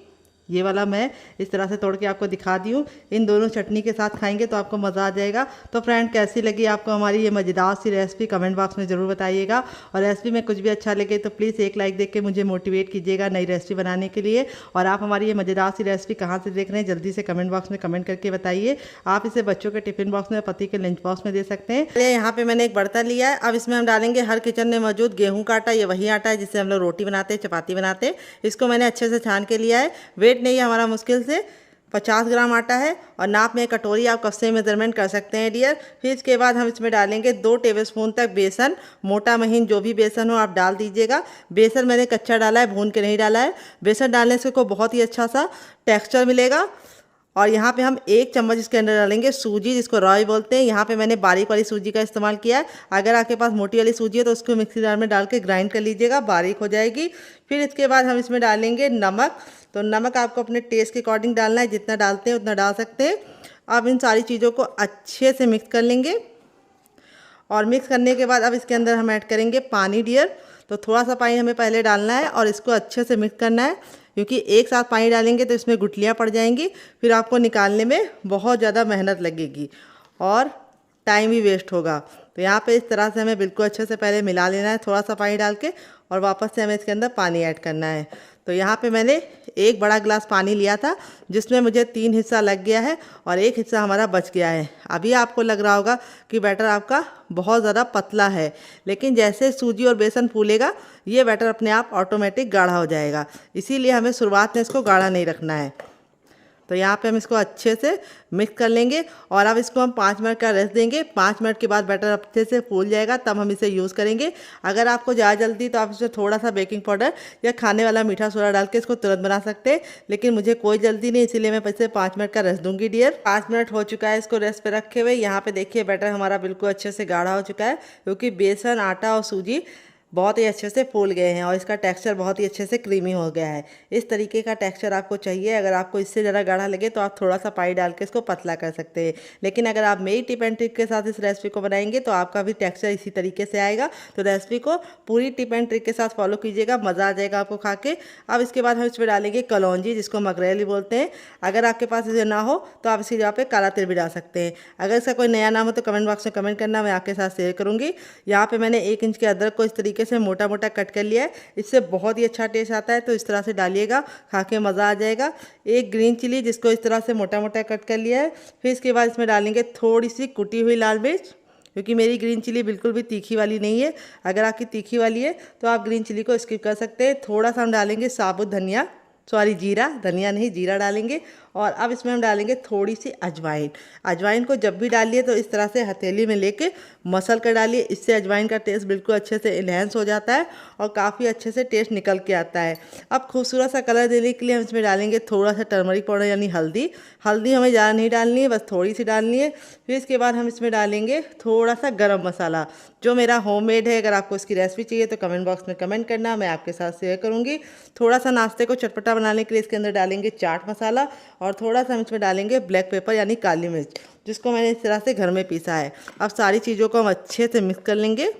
ये वाला मैं इस तरह से तोड़ के आपको दिखा दी हूँ। इन दोनों चटनी के साथ खाएंगे तो आपको मज़ा आ जाएगा। तो फ्रेंड, कैसी लगी आपको हमारी ये मज़ेदार सी रेसिपी कमेंट बॉक्स में ज़रूर बताइएगा। और रेसिपी में कुछ भी अच्छा लगे तो प्लीज़ एक लाइक देके मुझे मोटिवेट कीजिएगा नई रेसिपी बनाने के लिए। और आप हमारी ये मज़ेदार सी रेसिपी कहाँ से देख रहे हैं जल्दी से कमेंट बॉक्स में कमेंट करके बताइए। आप इसे बच्चों के टिफिन बॉक्स में, पति के लंच बॉक्स में दे सकते हैं। यहाँ पे मैंने एक बर्तन लिया है, अब इसमें हम डालेंगे हर किचन में मौजूद गेहूँ का आटा। ये वही आटा है जिससे हम लोग रोटी बनाते हैं, चपाती बनाते हैं। इसको मैंने अच्छे से छान के लिया है। वेट नहीं है हमारा, मुश्किल से 50 ग्राम आटा है। और नाप में कटोरी आप कप से मेजरमेंट कर सकते हैं डियर। फिर इसके बाद हम इसमें डालेंगे 2 टेबलस्पून तक बेसन। मोटा महीन जो भी बेसन हो आप डाल दीजिएगा। बेसन मैंने कच्चा डाला है, भून के नहीं डाला है। बेसन डालने से को बहुत ही अच्छा सा टेक्सचर मिलेगा। और यहाँ पे हम 1 चम्मच इसके अंदर डालेंगे सूजी, जिसको रॉय बोलते हैं। यहाँ पे मैंने बारीक वाली सूजी का इस्तेमाल किया है। अगर आपके पास मोटी वाली सूजी है तो उसको मिक्सी जार में डाल के ग्राइंड कर लीजिएगा, बारीक हो जाएगी। फिर इसके बाद हम इसमें डालेंगे नमक। तो नमक आपको अपने टेस्ट के अकॉर्डिंग डालना है, जितना डालते हैं उतना डाल सकते हैं। अब इन सारी चीज़ों को अच्छे से मिक्स कर लेंगे। और मिक्स करने के बाद अब इसके अंदर हम ऐड करेंगे पानी डियर। तो थोड़ा सा पानी हमें पहले डालना है और इसको अच्छे से मिक्स करना है, क्योंकि एक साथ पानी डालेंगे तो इसमें गुठलियाँ पड़ जाएंगी, फिर आपको निकालने में बहुत ज़्यादा मेहनत लगेगी और टाइम भी वेस्ट होगा। तो यहाँ पे इस तरह से हमें बिल्कुल अच्छे से पहले मिला लेना है थोड़ा सा पानी डाल के, और वापस से हमें इसके अंदर पानी ऐड करना है। तो यहाँ पे मैंने 1 बड़ा गिलास पानी लिया था, जिसमें मुझे 3 हिस्सा लग गया है और 1 हिस्सा हमारा बच गया है। अभी आपको लग रहा होगा कि बैटर आपका बहुत ज़्यादा पतला है, लेकिन जैसे सूजी और बेसन फूलेगा ये बैटर अपने आप ऑटोमेटिक गाढ़ा हो जाएगा। इसीलिए हमें शुरुआत में इसको गाढ़ा नहीं रखना है। तो यहाँ पे हम इसको अच्छे से मिक्स कर लेंगे और अब इसको हम 5 मिनट का रेस्ट देंगे। 5 मिनट के बाद बैटर अच्छे से फूल जाएगा, तब हम इसे यूज़ करेंगे। अगर आपको ज़्यादा जल्दी तो आप इसमें थोड़ा सा बेकिंग पाउडर या खाने वाला मीठा सोडा डाल के इसको तुरंत बना सकते हैं, लेकिन मुझे कोई जल्दी नहीं, इसीलिए मैं इसे 5 मिनट का रेस्ट दूंगी डियर। 5 मिनट हो चुका है इसको रेस्ट पे रखे हुए। यहाँ पे देखिए बैटर हमारा बिल्कुल अच्छे से गाढ़ा हो चुका है, क्योंकि बेसन, आटा और सूजी बहुत ही अच्छे से फूल गए हैं और इसका टेक्सचर बहुत ही अच्छे से क्रीमी हो गया है। इस तरीके का टेक्सचर आपको चाहिए। अगर आपको इससे ज़रा गाढ़ा लगे तो आप थोड़ा सा पानी डाल के इसको पतला कर सकते हैं, लेकिन अगर आप मेरी टिप एंड ट्रिक के साथ इस रेसिपी को बनाएंगे तो आपका भी टेक्सचर इसी तरीके से आएगा। तो रेसिपी को पूरी टिप एंड ट्रिक के साथ फॉलो कीजिएगा, मज़ा आ जाएगा आपको खा के। अब इसके बाद हम इसमें डालेंगे कलौंजी, जिसको मगरेली बोलते हैं। अगर आपके पास इसे ना हो तो आप इसकी जगह पे काला तिल भी डाल सकते हैं। अगर इसका कोई नया नाम हो तो कमेंट बॉक्स में कमेंट करना, मैं आपके साथ शेयर करूँगी। यहाँ पर मैंने 1 इंच के अदरक को इस तरीके से मोटा मोटा कट कर लिया है, इससे बहुत ही अच्छा टेस्ट आता है। तो इस तरह से डालिएगा, खा के मज़ा आ जाएगा। 1 ग्रीन चिली, जिसको इस तरह से मोटा मोटा कट कर लिया है। फिर इसके बाद इसमें डालेंगे थोड़ी सी कुटी हुई लाल मिर्च, क्योंकि मेरी ग्रीन चिली बिल्कुल भी तीखी वाली नहीं है। अगर आपकी तीखी वाली है तो आप ग्रीन चिली को स्किप कर सकते हैं। थोड़ा सा हम डालेंगे साबुत धनिया, सॉरी जीरा, धनिया नहीं जीरा डालेंगे। और अब इसमें हम डालेंगे थोड़ी सी अजवाइन। अजवाइन को जब भी डालिए तो इस तरह से हथेली में लेके मसल कर डालिए, इससे अजवाइन का टेस्ट बिल्कुल अच्छे से इन्हेंस हो जाता है और काफ़ी अच्छे से टेस्ट निकल के आता है। अब खूबसूरत सा कलर देने के लिए हम इसमें डालेंगे थोड़ा सा टर्मरिक पाउडर यानी हल्दी। हल्दी हमें ज़्यादा नहीं डालनी है, बस थोड़ी सी डालनी है। फिर इसके बाद हम इसमें डालेंगे थोड़ा सा गरम मसाला जो मेरा होममेड है। अगर आपको इसकी रेसिपी चाहिए तो कमेंट बॉक्स में कमेंट करना, मैं आपके साथ शेयर करूँगी। थोड़ा सा नाश्ते को चटपटा बनाने के लिए इसके अंदर डालेंगे चाट मसाला और थोड़ा सा हम इसमें डालेंगे ब्लैक पेपर यानी काली मिर्च, जिसको मैंने इस तरह से घर में पीसा है। अब सारी चीज़ों को हम अच्छे से मिक्स कर लेंगे।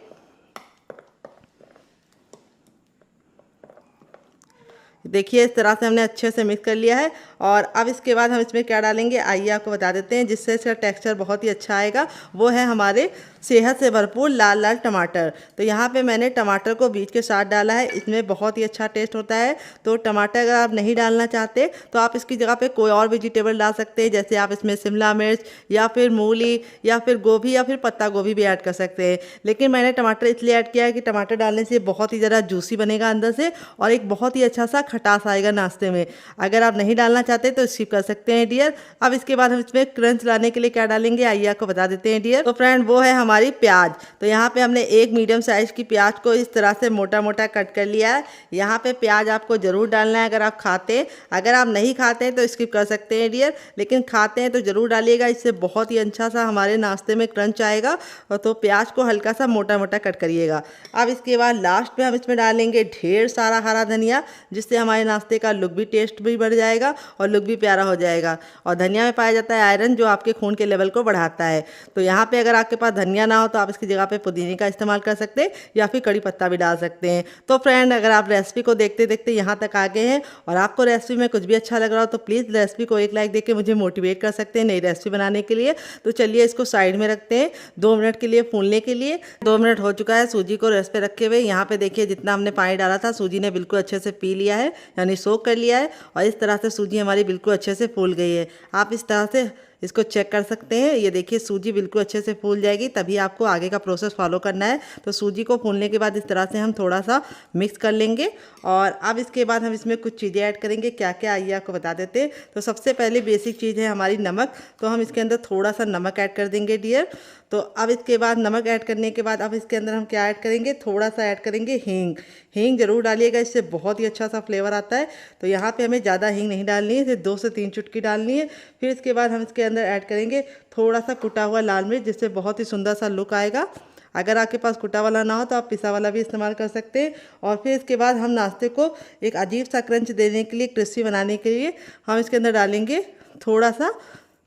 देखिए इस तरह से हमने अच्छे से मिक्स कर लिया है। और अब इसके बाद हम इसमें क्या डालेंगे आइए आपको बता देते हैं, जिससे इसका टेक्सचर बहुत ही अच्छा आएगा। वो है हमारे सेहत से भरपूर लाल लाल टमाटर। तो यहाँ पे मैंने टमाटर को बीज के साथ डाला है, इसमें बहुत ही अच्छा टेस्ट होता है। तो टमाटर अगर आप नहीं डालना चाहते तो आप इसकी जगह पे कोई और वेजिटेबल डाल सकते हैं, जैसे आप इसमें शिमला मिर्च या फिर मूली या फिर गोभी या फिर पत्ता गोभी भी ऐड कर सकते हैं। लेकिन मैंने टमाटर इसलिए ऐड किया है कि टमाटर डालने से बहुत ही ज़्यादा जूसी बनेगा अंदर से और एक बहुत ही अच्छा सा खटास आएगा नाश्ते में। अगर आप नहीं डालना चाहते तो स्किप कर सकते हैं डियर। अब इसके बाद हम इसमें क्रंच लाने के लिए क्या डालेंगे आइए आपको बता देते हैं डियर। तो फ्रेंड वो है हमारी प्याज। तो यहाँ पे हमने एक मीडियम साइज की प्याज को इस तरह से मोटा मोटा कट कर लिया है। यहाँ पे प्याज आपको जरूर डालना है अगर आप खाते हैं। अगर आप नहीं खाते हैं तो स्किप कर सकते हैं डियर, लेकिन खाते हैं तो जरूर डालिएगा, इससे बहुत ही अच्छा सा हमारे नाश्ते में क्रंच आएगा। और तो प्याज को हल्का सा मोटा मोटा कट करिएगा। अब इसके बाद लास्ट में हम इसमें डालेंगे ढेर सारा हरा धनिया, जिससे हमारे नाश्ते का लुक भी टेस्ट भी बढ़ जाएगा और लुक भी प्यारा हो जाएगा। और धनिया में पाया जाता है आयरन, जो आपके खून के लेवल को बढ़ाता है। तो यहाँ पे अगर आपके पास धनिया ना हो तो आप इसकी जगह पे पुदीने का इस्तेमाल कर सकते हैं या फिर कड़ी पत्ता भी डाल सकते हैं। तो फ्रेंड अगर आप रेसिपी को देखते देखते यहाँ तक आ गए हैं और आपको रेसिपी में कुछ भी अच्छा लग रहा हो तो प्लीज़ रेसिपी को एक लाइक देके मुझे मोटिवेट कर सकते हैं नई रेसिपी बनाने के लिए। तो चलिए इसको साइड में रखते हैं 2 मिनट के लिए फूलने के लिए। 2 मिनट हो चुका है सूजी को रेस्ट पे रखे हुए। यहाँ पे देखिए जितना हमने पानी डाला था सूजी ने बिल्कुल अच्छे से पी लिया है यानी सोक कर लिया है और इस तरह से सूजी हमारी बिल्कुल अच्छे से फूल गई है। आप इस तरह से इसको चेक कर सकते हैं। ये देखिए सूजी बिल्कुल अच्छे से फूल जाएगी, तभी आपको आगे का प्रोसेस फॉलो करना है। तो सूजी को फूलने के बाद इस तरह से हम थोड़ा सा मिक्स कर लेंगे। और अब इसके बाद हम इसमें कुछ चीज़ें ऐड करेंगे। क्या क्या आइए आपको बता देते हैं। तो सबसे पहले बेसिक चीज़ है हमारी नमक। तो हम इसके अंदर थोड़ा सा नमक ऐड कर देंगे डियर। तो अब इसके बाद नमक ऐड करने के बाद अब इसके अंदर हम क्या ऐड करेंगे, थोड़ा सा ऐड करेंगे हींग। हींग जरूर डालिएगा, इससे बहुत ही अच्छा सा फ्लेवर आता है। तो यहाँ पे हमें ज़्यादा हींग नहीं डालनी है, सिर्फ 2 से 3 चुटकी डालनी है। फिर इसके बाद हम इसके अंदर ऐड करेंगे थोड़ा सा कुटा हुआ लाल मिर्च, जिससे बहुत ही सुंदर सा लुक आएगा। अगर आपके पास कुटा वाला ना हो तो आप पिसा वाला भी इस्तेमाल कर सकते हैं। और फिर इसके बाद हम नाश्ते को एक अजीब सा क्रंच देने के लिए, क्रिस्पी बनाने के लिए हम इसके अंदर डालेंगे थोड़ा सा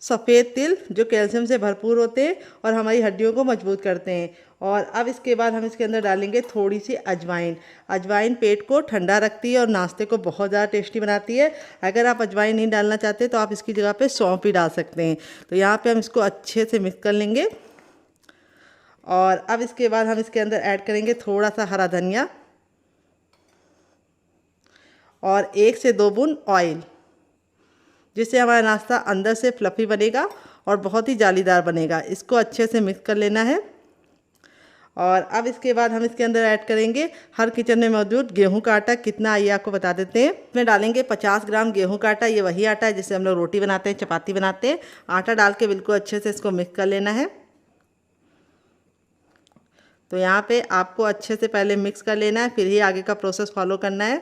सफ़ेद तिल, जो कैल्शियम से भरपूर होते हैं और हमारी हड्डियों को मजबूत करते हैं। और अब इसके बाद हम इसके अंदर डालेंगे थोड़ी सी अजवाइन। अजवाइन पेट को ठंडा रखती है और नाश्ते को बहुत ज़्यादा टेस्टी बनाती है। अगर आप अजवाइन नहीं डालना चाहते तो आप इसकी जगह पे सौंफ भी डाल सकते हैं। तो यहाँ पे हम इसको अच्छे से मिक्स कर लेंगे। और अब इसके बाद हम इसके अंदर ऐड करेंगे थोड़ा सा हरा धनिया और 1 से 2 बूंद ऑयल, जिससे हमारा नाश्ता अंदर से फ्लफ़ी बनेगा और बहुत ही जालीदार बनेगा। इसको अच्छे से मिक्स कर लेना है। और अब इसके बाद हम इसके अंदर ऐड करेंगे हर किचन में मौजूद गेहूं का आटा। कितना आइए आपको बता देते हैं। इसमें डालेंगे 50 ग्राम गेहूं का आटा। ये वही आटा है जिससे हम लोग रोटी बनाते हैं, चपाती बनाते हैं। आटा डाल के बिल्कुल अच्छे से इसको मिक्स कर लेना है। तो यहाँ पे आपको अच्छे से पहले मिक्स कर लेना है, फिर ही आगे का प्रोसेस फॉलो करना है।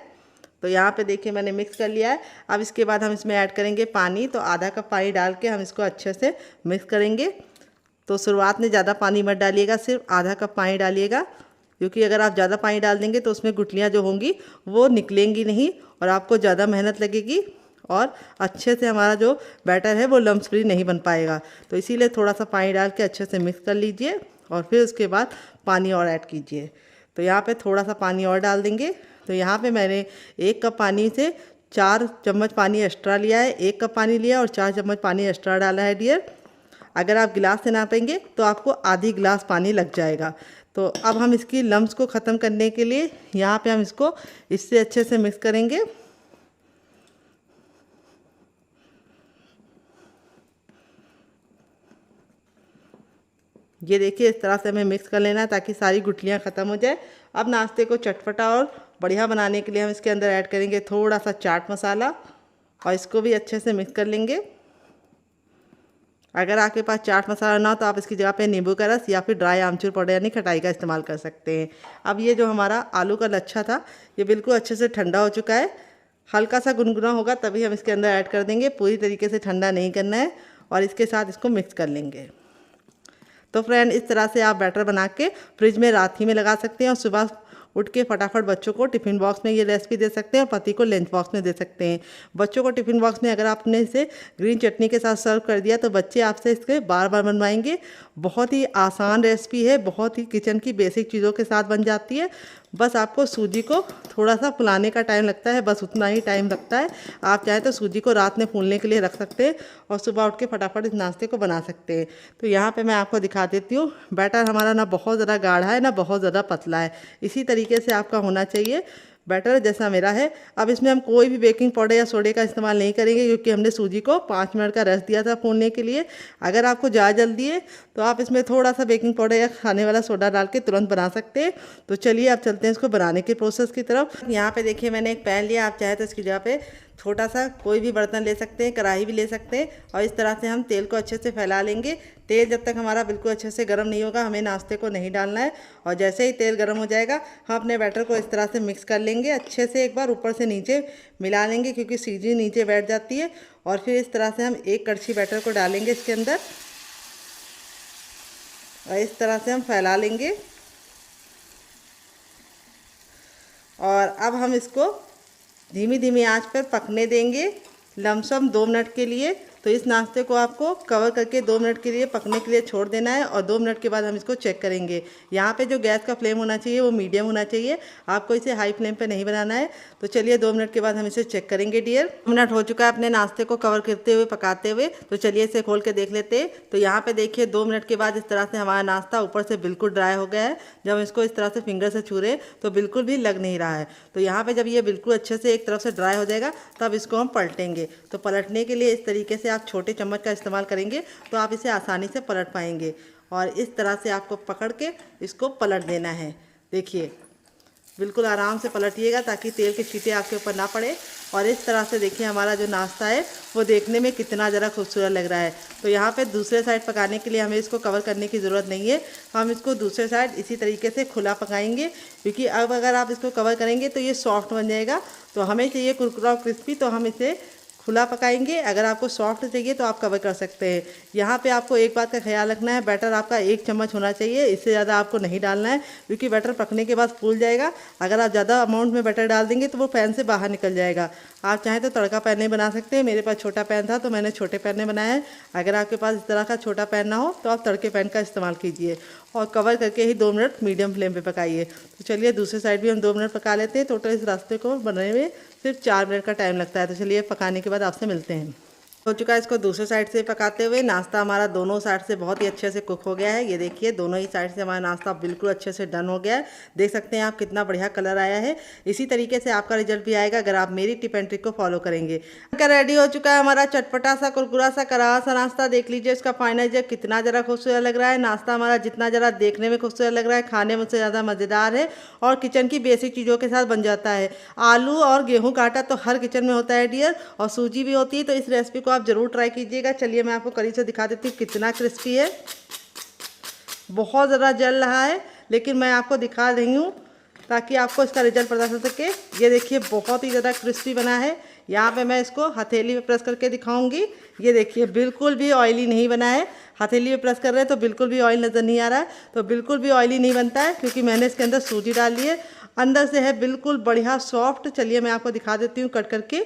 तो यहाँ पे देखिए मैंने मिक्स कर लिया है। अब इसके बाद हम इसमें ऐड करेंगे पानी। तो आधा कप पानी डाल के हम इसको अच्छे से मिक्स करेंगे। तो शुरुआत में ज़्यादा पानी मत डालिएगा, सिर्फ आधा कप पानी डालिएगा, क्योंकि अगर आप ज़्यादा पानी डाल देंगे तो उसमें गुठलियाँ जो होंगी वो निकलेंगी नहीं और आपको ज़्यादा मेहनत लगेगी और अच्छे से हमारा जो बैटर है वो लम्स फ्री नहीं बन पाएगा। तो इसीलिए थोड़ा सा पानी डाल के अच्छे से मिक्स कर लीजिए और फिर उसके बाद पानी और ऐड कीजिए। तो यहाँ पे थोड़ा सा पानी और डाल देंगे। तो यहाँ पे मैंने 1 कप पानी से 4 चम्मच पानी एक्स्ट्रा लिया है। 1 कप पानी लिया और 4 चम्मच पानी एक्स्ट्रा डाला है डियर। अगर आप गिलास से नापेंगे तो आपको आधी गिलास पानी लग जाएगा। तो अब हम इसकी लम्स को ख़त्म करने के लिए यहाँ पे हम इसको इससे अच्छे से मिक्स करेंगे। ये देखिए इस तरह से हमें मिक्स कर लेना है ताकि सारी गुठलियाँ ख़त्म हो जाए। अब नाश्ते को चटपटा और बढ़िया बनाने के लिए हम इसके अंदर ऐड करेंगे थोड़ा सा चाट मसाला और इसको भी अच्छे से मिक्स कर लेंगे। अगर आपके पास चाट मसाला ना हो तो आप इसकी जगह पे नींबू का रस या फिर ड्राई आमचूर पाउडर यानी खटाई का इस्तेमाल कर सकते हैं। अब ये जो हमारा आलू का लच्छा था ये बिल्कुल अच्छे से ठंडा हो चुका है। हल्का सा गुनगुना होगा तभी हम इसके अंदर ऐड कर देंगे, पूरी तरीके से ठंडा नहीं करना है। और इसके साथ इसको मिक्स कर लेंगे। तो फ्रेंड इस तरह से आप बैटर बना के फ्रिज में रात ही में लगा सकते हैं और सुबह उठ के फटाफट बच्चों को टिफ़िन बॉक्स में ये रेसिपी दे सकते हैं और पति को लंच बॉक्स में दे सकते हैं। बच्चों को टिफ़िन बॉक्स में अगर आपने इसे ग्रीन चटनी के साथ सर्व कर दिया तो बच्चे आपसे इसके बार बार बनवाएंगे। बहुत ही आसान रेसिपी है, बहुत ही किचन की बेसिक चीज़ों के साथ बन जाती है। बस आपको सूजी को थोड़ा सा फुलाने का टाइम लगता है, बस उतना ही टाइम लगता है। आप चाहें तो सूजी को रात में फूलने के लिए रख सकते हैं और सुबह उठ के फटाफट इस नाश्ते को बना सकते हैं। तो यहाँ पे मैं आपको दिखा देती हूँ। बैटर हमारा ना बहुत ज़्यादा गाढ़ा है ना बहुत ज़्यादा पतला है, इसी तरीके से आपका होना चाहिए बैटर जैसा मेरा है। अब इसमें हम कोई भी बेकिंग पाउडर या सोडे का इस्तेमाल नहीं करेंगे क्योंकि हमने सूजी को 5 मिनट का रेस्ट दिया था फूलने के लिए। अगर आपको ज़्यादा जल्दी है तो आप इसमें थोड़ा सा बेकिंग पाउडर या खाने वाला सोडा डाल के तुरंत बना सकते हैं। तो चलिए अब चलते हैं इसको बनाने के प्रोसेस की तरफ। यहाँ पे देखिए मैंने एक पैन लिया, आप चाहे तो इसकी जगह पे छोटा सा कोई भी बर्तन ले सकते हैं, कढ़ाई भी ले सकते हैं। और इस तरह से हम तेल को अच्छे से फैला लेंगे। तेल जब तक हमारा बिल्कुल अच्छे से गर्म नहीं होगा हमें नाश्ते को नहीं डालना है। और जैसे ही तेल गर्म हो जाएगा हम अपने बैटर को इस तरह से मिक्स कर लेंगे, अच्छे से एक बार ऊपर से नीचे मिला लेंगे क्योंकि सूजी नीचे बैठ जाती है। और फिर इस तरह से हम एक कड़छी बैटर को डालेंगे इसके अंदर और इस तरह से हम फैला लेंगे। और अब हम इसको धीमी धीमी आंच पर पकने देंगे लमसम 2 मिनट के लिए। तो इस नाश्ते को आपको कवर करके 2 मिनट के लिए पकने के लिए छोड़ देना है और 2 मिनट के बाद हम इसको चेक करेंगे। यहाँ पे जो गैस का फ्लेम होना चाहिए वो मीडियम होना चाहिए, आपको इसे हाई फ्लेम पे नहीं बनाना है। तो चलिए 2 मिनट के बाद हम इसे चेक करेंगे डियर। 2 मिनट हो चुका है अपने नाश्ते को कवर करते हुए पकाते हुए। तो चलिए इसे खोल के देख लेते हैं। तो यहाँ पे देखिए 2 मिनट के बाद इस तरह से हमारा नाश्ता ऊपर से बिल्कुल ड्राई हो गया है। जब हम इसको इस तरह से फिंगर से छू रहे तो बिल्कुल भी लग नहीं रहा है। तो यहाँ पे जब ये बिल्कुल अच्छे से एक तरफ से ड्राई हो जाएगा तब इसको हम पलटेंगे। तो पलटने के लिए इस तरीके से आप छोटे चम्मच का इस्तेमाल करेंगे तो आप इसे आसानी से पलट पाएंगे। और इस तरह से आपको पकड़ के इसको पलट देना है। देखिए बिल्कुल आराम से पलटिएगा ताकि तेल के छींटे आपके ऊपर ना पड़े। और इस तरह से देखिए हमारा जो नाश्ता है वो देखने में कितना ज़रा खूबसूरत लग रहा है। तो यहाँ पे दूसरे साइड पकाने के लिए हमें इसको कवर करने की ज़रूरत नहीं है, हम इसको दूसरे साइड इसी तरीके से खुला पकाएंगे क्योंकि अब अगर आप इसको कवर करेंगे तो ये सॉफ्ट बन जाएगा। तो हमें चाहिए कुरकुरा और क्रिस्पी, तो हम इसे खुला पकाएंगे। अगर आपको सॉफ्ट चाहिए तो आप कवर कर सकते हैं। यहाँ पे आपको एक बात का ख्याल रखना है, बैटर आपका 1 चम्मच होना चाहिए, इससे ज़्यादा आपको नहीं डालना है क्योंकि बैटर पकने के बाद फूल जाएगा। अगर आप ज़्यादा अमाउंट में बैटर डाल देंगे तो वो पैन से बाहर निकल जाएगा। आप चाहें तो तड़का पैन में बना सकते हैं, मेरे पास छोटा पैन था तो मैंने छोटे पैन में बनाया है। अगर आपके पास इस तरह का छोटा पैन ना हो तो आप तड़के पैन का इस्तेमाल कीजिए और कवर करके ही 2 मिनट मीडियम फ्लेम पे पकाइए। तो चलिए दूसरे साइड भी हम 2 मिनट पका लेते हैं। टोटल इस रास्ते को बनने में सिर्फ 4 मिनट का टाइम लगता है। तो चलिए पकाने के बाद आपसे मिलते हैं। हो चुका है इसको दूसरे साइड से पकाते हुए। नाश्ता हमारा दोनों साइड से बहुत ही अच्छे से कुक हो गया है। ये देखिए दोनों ही साइड से हमारा नाश्ता बिल्कुल अच्छे से डन हो गया है। देख सकते हैं आप कितना बढ़िया कलर आया है। इसी तरीके से आपका रिजल्ट भी आएगा अगर आप मेरी टिप एंड ट्रिक को फॉलो करेंगे। रेडी हो चुका है हमारा चटपटा सा कुरकुरा सा करारा सा नाश्ता। देख लीजिए इसका फाइनल रिजल्ट कितना ज़रा खूबसूरत लग रहा है। नाश्ता हमारा जितना ज़रा देखने में खूबसूरत लग रहा है खाने में उससे ज़्यादा मज़ेदार है और किचन की बेसिक चीज़ों के साथ बन जाता है। आलू और गेहूँ का आटा तो हर किचन में होता है डियर, और सूजी भी होती है। तो इस रेसिपी को आप ज़रूर ट्राई कीजिए। चलिए मैं आपको करीब से दिखा देती हूँ कितना क्रिस्पी है। बहुत ज़्यादा जल रहा है लेकिन मैं आपको दिखा रही हूँ ताकि आपको इसका रिजल्ट पता चल सके। ये देखिए बहुत ही ज़्यादा क्रिस्पी बना है। यहाँ पे मैं इसको हथेली पे प्रेस करके दिखाऊंगी। ये देखिए बिल्कुल भी ऑयली नहीं बना है। हथेली पे प्रेस कर रहे हैं तो बिल्कुल भी ऑयल नज़र नहीं आ रहा है। तो बिल्कुल भी ऑयली नहीं बनता है क्योंकि मैंने इसके अंदर सूजी डाल ली है। अंदर से है बिल्कुल बढ़िया सॉफ्ट। चलिए मैं आपको दिखा देती हूँ कट करके।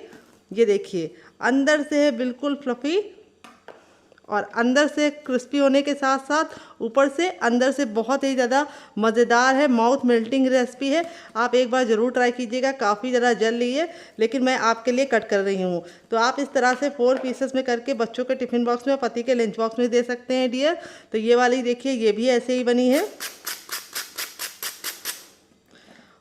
ये देखिए अंदर से है बिल्कुल फ्लफ़ी और अंदर से क्रिस्पी होने के साथ साथ ऊपर से अंदर से बहुत ही ज़्यादा मज़ेदार है। माउथ मेल्टिंग रेसिपी है, आप एक बार ज़रूर ट्राई कीजिएगा। काफ़ी ज़्यादा जल रही है लेकिन मैं आपके लिए कट कर रही हूँ। तो आप इस तरह से 4 पीसेस में करके बच्चों के टिफ़िन बॉक्स में, पति के लंच बॉक्स में दे सकते हैं डियर। तो ये वाली देखिए ये भी ऐसे ही बनी है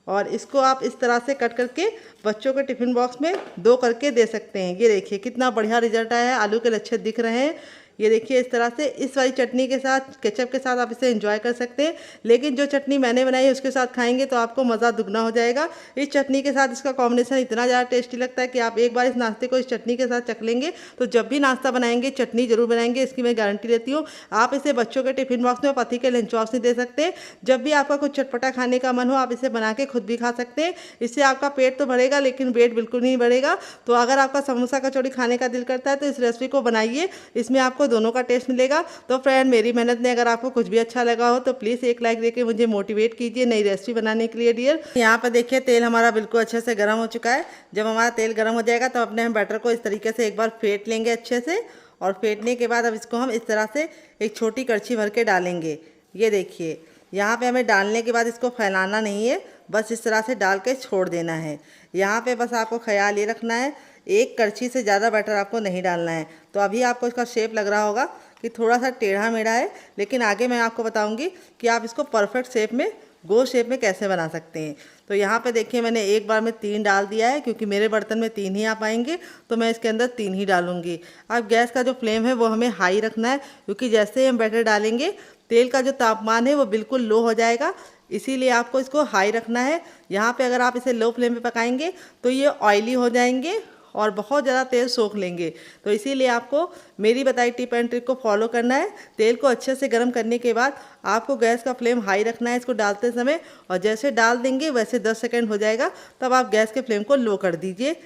और इसको आप इस तरह से कट करके बच्चों के टिफ़िन बॉक्स में 2 करके दे सकते हैं। ये देखिए कितना बढ़िया रिजल्ट आया है। आलू के लच्छे दिख रहे हैं। ये देखिए इस तरह से इस वाली चटनी के साथ, केचप के साथ आप इसे एंजॉय कर सकते हैं। लेकिन जो चटनी मैंने बनाई है उसके साथ खाएंगे तो आपको मज़ा दुगना हो जाएगा। इस चटनी के साथ इसका कॉम्बिनेशन इतना ज़्यादा टेस्टी लगता है कि आप एक बार इस नाश्ते को इस चटनी के साथ चख लेंगे तो जब भी नाश्ता बनाएंगे चटनी जरूर बनाएंगे, इसकी मैं गारंटी देती हूँ। आप इसे बच्चों के टिफिन बॉक्स में, पति के लंच बॉक्स में दे सकते हैं। जब भी आपका कुछ चटपटा खाने का मन हो आप इसे बना के खुद भी खा सकते हैं। इससे आपका पेट तो भरेगा लेकिन वेट बिल्कुल नहीं बढ़ेगा। तो अगर आपका समोसा कचौड़ी खाने का दिल करता है तो इस रेसिपी को बनाइए, इसमें आपको दोनों का टेस्ट मिलेगा। तो फ्रेंड, मेरी मेहनत ने अगर आपको कुछ भी अच्छा लगा हो तो प्लीज़ एक लाइक देके मुझे मोटिवेट कीजिए नई रेसिपी बनाने के लिए डियर। यहाँ पर देखिए तेल हमारा बिल्कुल अच्छे से गर्म हो चुका है। जब हमारा तेल गर्म हो जाएगा तो अपने हम बैटर को इस तरीके से एक बार फेंट लेंगे अच्छे से, और फेंटने के बाद अब इसको हम इस तरह से एक छोटी कड़छी भर के डालेंगे। ये देखिए यहाँ पे हमें डालने के बाद इसको फैलाना नहीं है, बस इस तरह से डाल के छोड़ देना है। यहाँ पे बस आपको ख्याल ये रखना है एक कड़छी से ज़्यादा बैटर आपको नहीं डालना है। तो अभी आपको इसका शेप लग रहा होगा कि थोड़ा सा टेढ़ा मेढ़ा है, लेकिन आगे मैं आपको बताऊंगी कि आप इसको परफेक्ट शेप में, गोल शेप में कैसे बना सकते हैं। तो यहाँ पे देखिए मैंने एक बार में 3 डाल दिया है, क्योंकि मेरे बर्तन में 3 ही आ पाएंगे तो मैं इसके अंदर 3 ही डालूंगी। अब गैस का जो फ्लेम है वो हमें हाई रखना है, क्योंकि जैसे ही हम बैटर डालेंगे तेल का जो तापमान है वो बिल्कुल लो हो जाएगा, इसीलिए आपको इसको हाई रखना है। यहाँ पे अगर आप इसे लो फ्लेम पे पकाएंगे तो ये ऑयली हो जाएंगे और बहुत ज़्यादा तेल सोख लेंगे। तो इसीलिए आपको मेरी बताई टिप एंड ट्रिक को फॉलो करना है। तेल को अच्छे से गर्म करने के बाद आपको गैस का फ्लेम हाई रखना है इसको डालते समय, और जैसे डाल देंगे वैसे 10 सेकंड हो जाएगा, तब आप गैस के फ्लेम को लो कर दीजिए।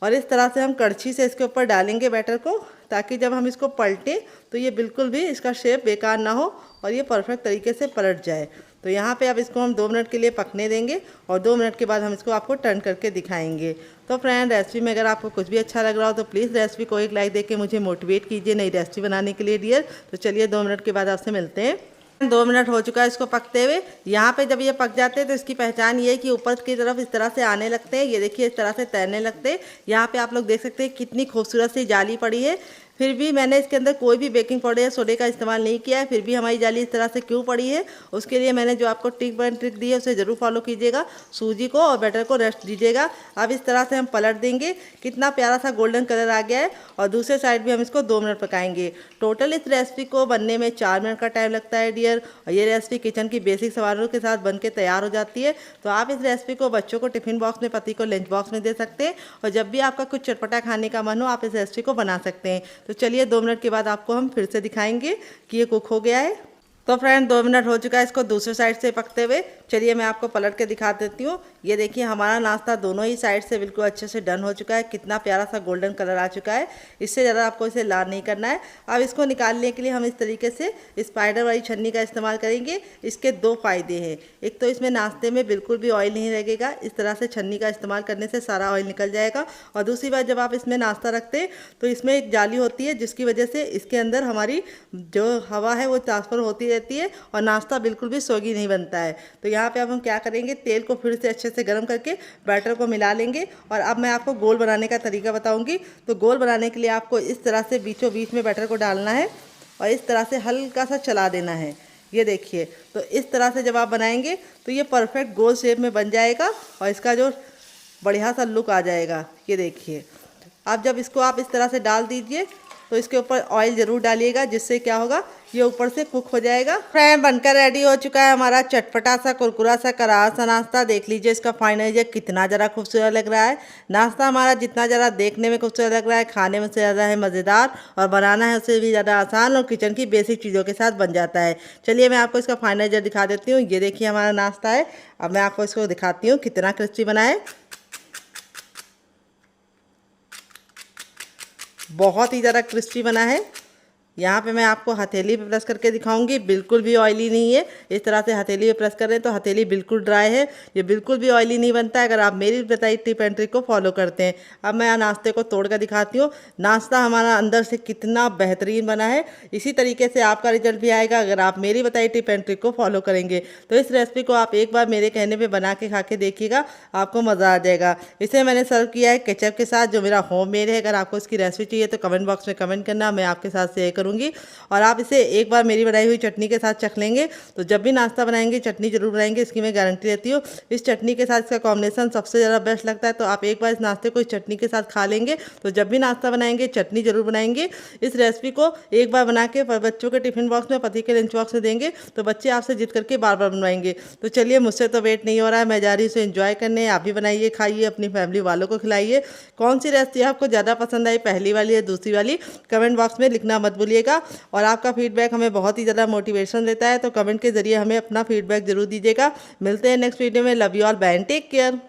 और इस तरह से हम कड़छी से इसके ऊपर डालेंगे बैटर को, ताकि जब हम इसको पलटें तो ये बिल्कुल भी इसका शेप बेकार ना हो और ये परफेक्ट तरीके से पलट जाए। तो यहाँ पे अब इसको हम 2 मिनट के लिए पकने देंगे और 2 मिनट के बाद हम इसको आपको टर्न करके दिखाएंगे। तो फ्रेंड, रेसिपी में अगर आपको कुछ भी अच्छा लग रहा हो तो प्लीज़ रेसिपी को एक लाइक देके मुझे मोटिवेट कीजिए नई रेसिपी बनाने के लिए डियर। तो चलिए 2 मिनट के बाद आपसे मिलते हैं। 2 मिनट हो चुका है इसको पकते हुए। यहाँ पे जब ये पक जाते हैं तो इसकी पहचान ये है कि ऊपर की तरफ इस तरह से आने लगते हैं। ये देखिए इस तरह से तैरने लगते हैं। यहाँ पे आप लोग देख सकते हैं कितनी खूबसूरत सी जाली पड़ी है। फिर भी मैंने इसके अंदर कोई भी बेकिंग पाउडर या सोडे का इस्तेमाल नहीं किया है। फिर भी हमारी जाली इस तरह से क्यों पड़ी है, उसके लिए मैंने जो आपको टिप एंड ट्रिक दी है उसे ज़रूर फॉलो कीजिएगा। सूजी को और बैटर को रेस्ट दीजिएगा। अब इस तरह से हम पलट देंगे। कितना प्यारा सा गोल्डन कलर आ गया है। और दूसरे साइड भी हम इसको 2 मिनट पकाएंगे। टोटल इस रेसिपी को बनने में 4 मिनट का टाइम लगता है डियर। और ये रेसिपी किचन की बेसिक सामानों के साथ बन के तैयार हो जाती है। तो आप इस रेसिपी को बच्चों को टिफिन बॉक्स में, पति को लंच बॉक्स में दे सकते हैं। और जब भी आपका कुछ चटपटा खाने का मन हो आप इस रेसिपी को बना सकते हैं। तो चलिए 2 मिनट के बाद आपको हम फिर से दिखाएंगे कि ये कुक हो गया है। तो फ्रेंड 2 मिनट हो चुका है इसको दूसरे साइड से पकते हुए। चलिए मैं आपको पलट के दिखा देती हूँ। ये देखिए हमारा नाश्ता दोनों ही साइड से बिल्कुल अच्छे से डन हो चुका है। कितना प्यारा सा गोल्डन कलर आ चुका है। इससे ज़्यादा आपको इसे लाल नहीं करना है। अब इसको निकालने के लिए हम इस तरीके से स्पाइडर वाली छन्नी का इस्तेमाल करेंगे। इसके 2 फ़ायदे हैं। एक तो इसमें नाश्ते में बिल्कुल भी ऑयल नहीं लगेगा, इस तरह से छन्नी का इस्तेमाल करने से सारा ऑयल निकल जाएगा। और दूसरी बात, जब आप इसमें नाश्ता रखते हैं तो इसमें एक जाली होती है जिसकी वजह से इसके अंदर हमारी जो हवा है वो ट्रांसफ़र होती रहती है और नाश्ता बिल्कुल भी सोगी नहीं बनता है। तो यहाँ पे अब हम क्या करेंगे, तेल को फिर से अच्छे से गर्म करके बैटर को मिला लेंगे। और अब मैं आपको गोल बनाने का तरीका बताऊंगी। तो गोल बनाने के लिए आपको इस तरह से बीचों बीच में बैटर को डालना है और इस तरह से हल्का सा चला देना है। ये देखिए, तो इस तरह से जब आप बनाएंगे तो ये परफेक्ट गोल शेप में बन जाएगा और इसका जो बढ़िया सा लुक आ जाएगा। ये देखिए, अब जब इसको आप इस तरह से डाल दीजिए तो इसके ऊपर ऑयल ज़रूर डालिएगा, जिससे क्या होगा, ये ऊपर से कुक हो जाएगा। फ्रेंड, बनकर रेडी हो चुका है हमारा चटपटा सा, कुरकुरा सा, करारा सा नाश्ता। देख लीजिए इसका फाइनल ये कितना ज़रा खूबसूरत लग रहा है। नाश्ता हमारा जितना ज़रा देखने में खूबसूरत लग रहा है, खाने में से ज़्यादा है मज़ेदार, और बनाना है उससे भी ज़्यादा आसान, और किचन की बेसिक चीज़ों के साथ बन जाता है। चलिए मैं आपको इसका फाइनल जब दिखा देती हूँ। ये देखिए हमारा नाश्ता है। अब मैं आपको इसको दिखाती हूँ कितना क्रिस्पी बना है। बहुत ही ज़्यादा क्रिस्पी बना है। यहाँ पे मैं आपको हथेली पे प्रेस करके दिखाऊंगी, बिल्कुल भी ऑयली नहीं है। इस तरह से हथेली पे प्रेस कर रहे हैं तो हथेली बिल्कुल ड्राई है। ये बिल्कुल भी ऑयली नहीं बनता है अगर आप मेरी बताई टिप एंड ट्रिक को फॉलो करते हैं। अब मैं नाश्ते को तोड़ कर दिखाती हूँ। नाश्ता हमारा अंदर से कितना बेहतरीन बना है। इसी तरीके से आपका रिजल्ट भी आएगा अगर आप मेरी बताई टिप एंड ट्रिक को फॉलो करेंगे। तो इस रेसिपी को आप एक बार मेरे कहने पर बना के खा के देखिएगा, आपको मज़ा आ जाएगा। इसे मैंने सर्व किया है केचप के साथ, जो मेरा होममेड है। अगर आपको इसकी रेसिपी चाहिए तो कमेंट बॉक्स में कमेंट करना, मैं आपके साथ शेयर करूँगी। करूँगी। और आप इसे एक बार मेरी बनाई हुई चटनी के साथ चख लेंगे तो जब भी नाश्ता बनाएंगे चटनी जरूर बनाएंगे, इसकी मैं गारंटी देती हूँ। इस चटनी के साथ इसका कॉम्बिनेशन सबसे ज़्यादा बेस्ट लगता है। तो आप एक बार इस नाश्ते को इस चटनी के साथ खा लेंगे तो जब भी नाश्ता बनाएंगे चटनी जरूर बनाएंगे। इस रेसिपी को एक बार बना के बच्चों के टिफिन बॉक्स में, पति के लंच बॉक्स में देंगे तो बच्चे आपसे जिद करके बार बार बनवाएंगे। तो चलिए, मुझसे तो वेट नहीं हो रहा है, मैं जा रही हूँ इसे एंजॉय करने। आप भी बनाइए, खाइए, अपनी फैमिली वालों को खिलाइए। कौन सी रेसिपी आपको ज़्यादा पसंद आई, पहली वाली या दूसरी वाली, कमेंट बॉक्स में लिखना मत भूलिएगा। और आपका फीडबैक हमें बहुत ही ज़्यादा मोटिवेशन देता है, तो कमेंट के जरिए हमें अपना फीडबैक जरूर दीजिएगा। मिलते हैं नेक्स्ट वीडियो में। Love you all, bye and take care.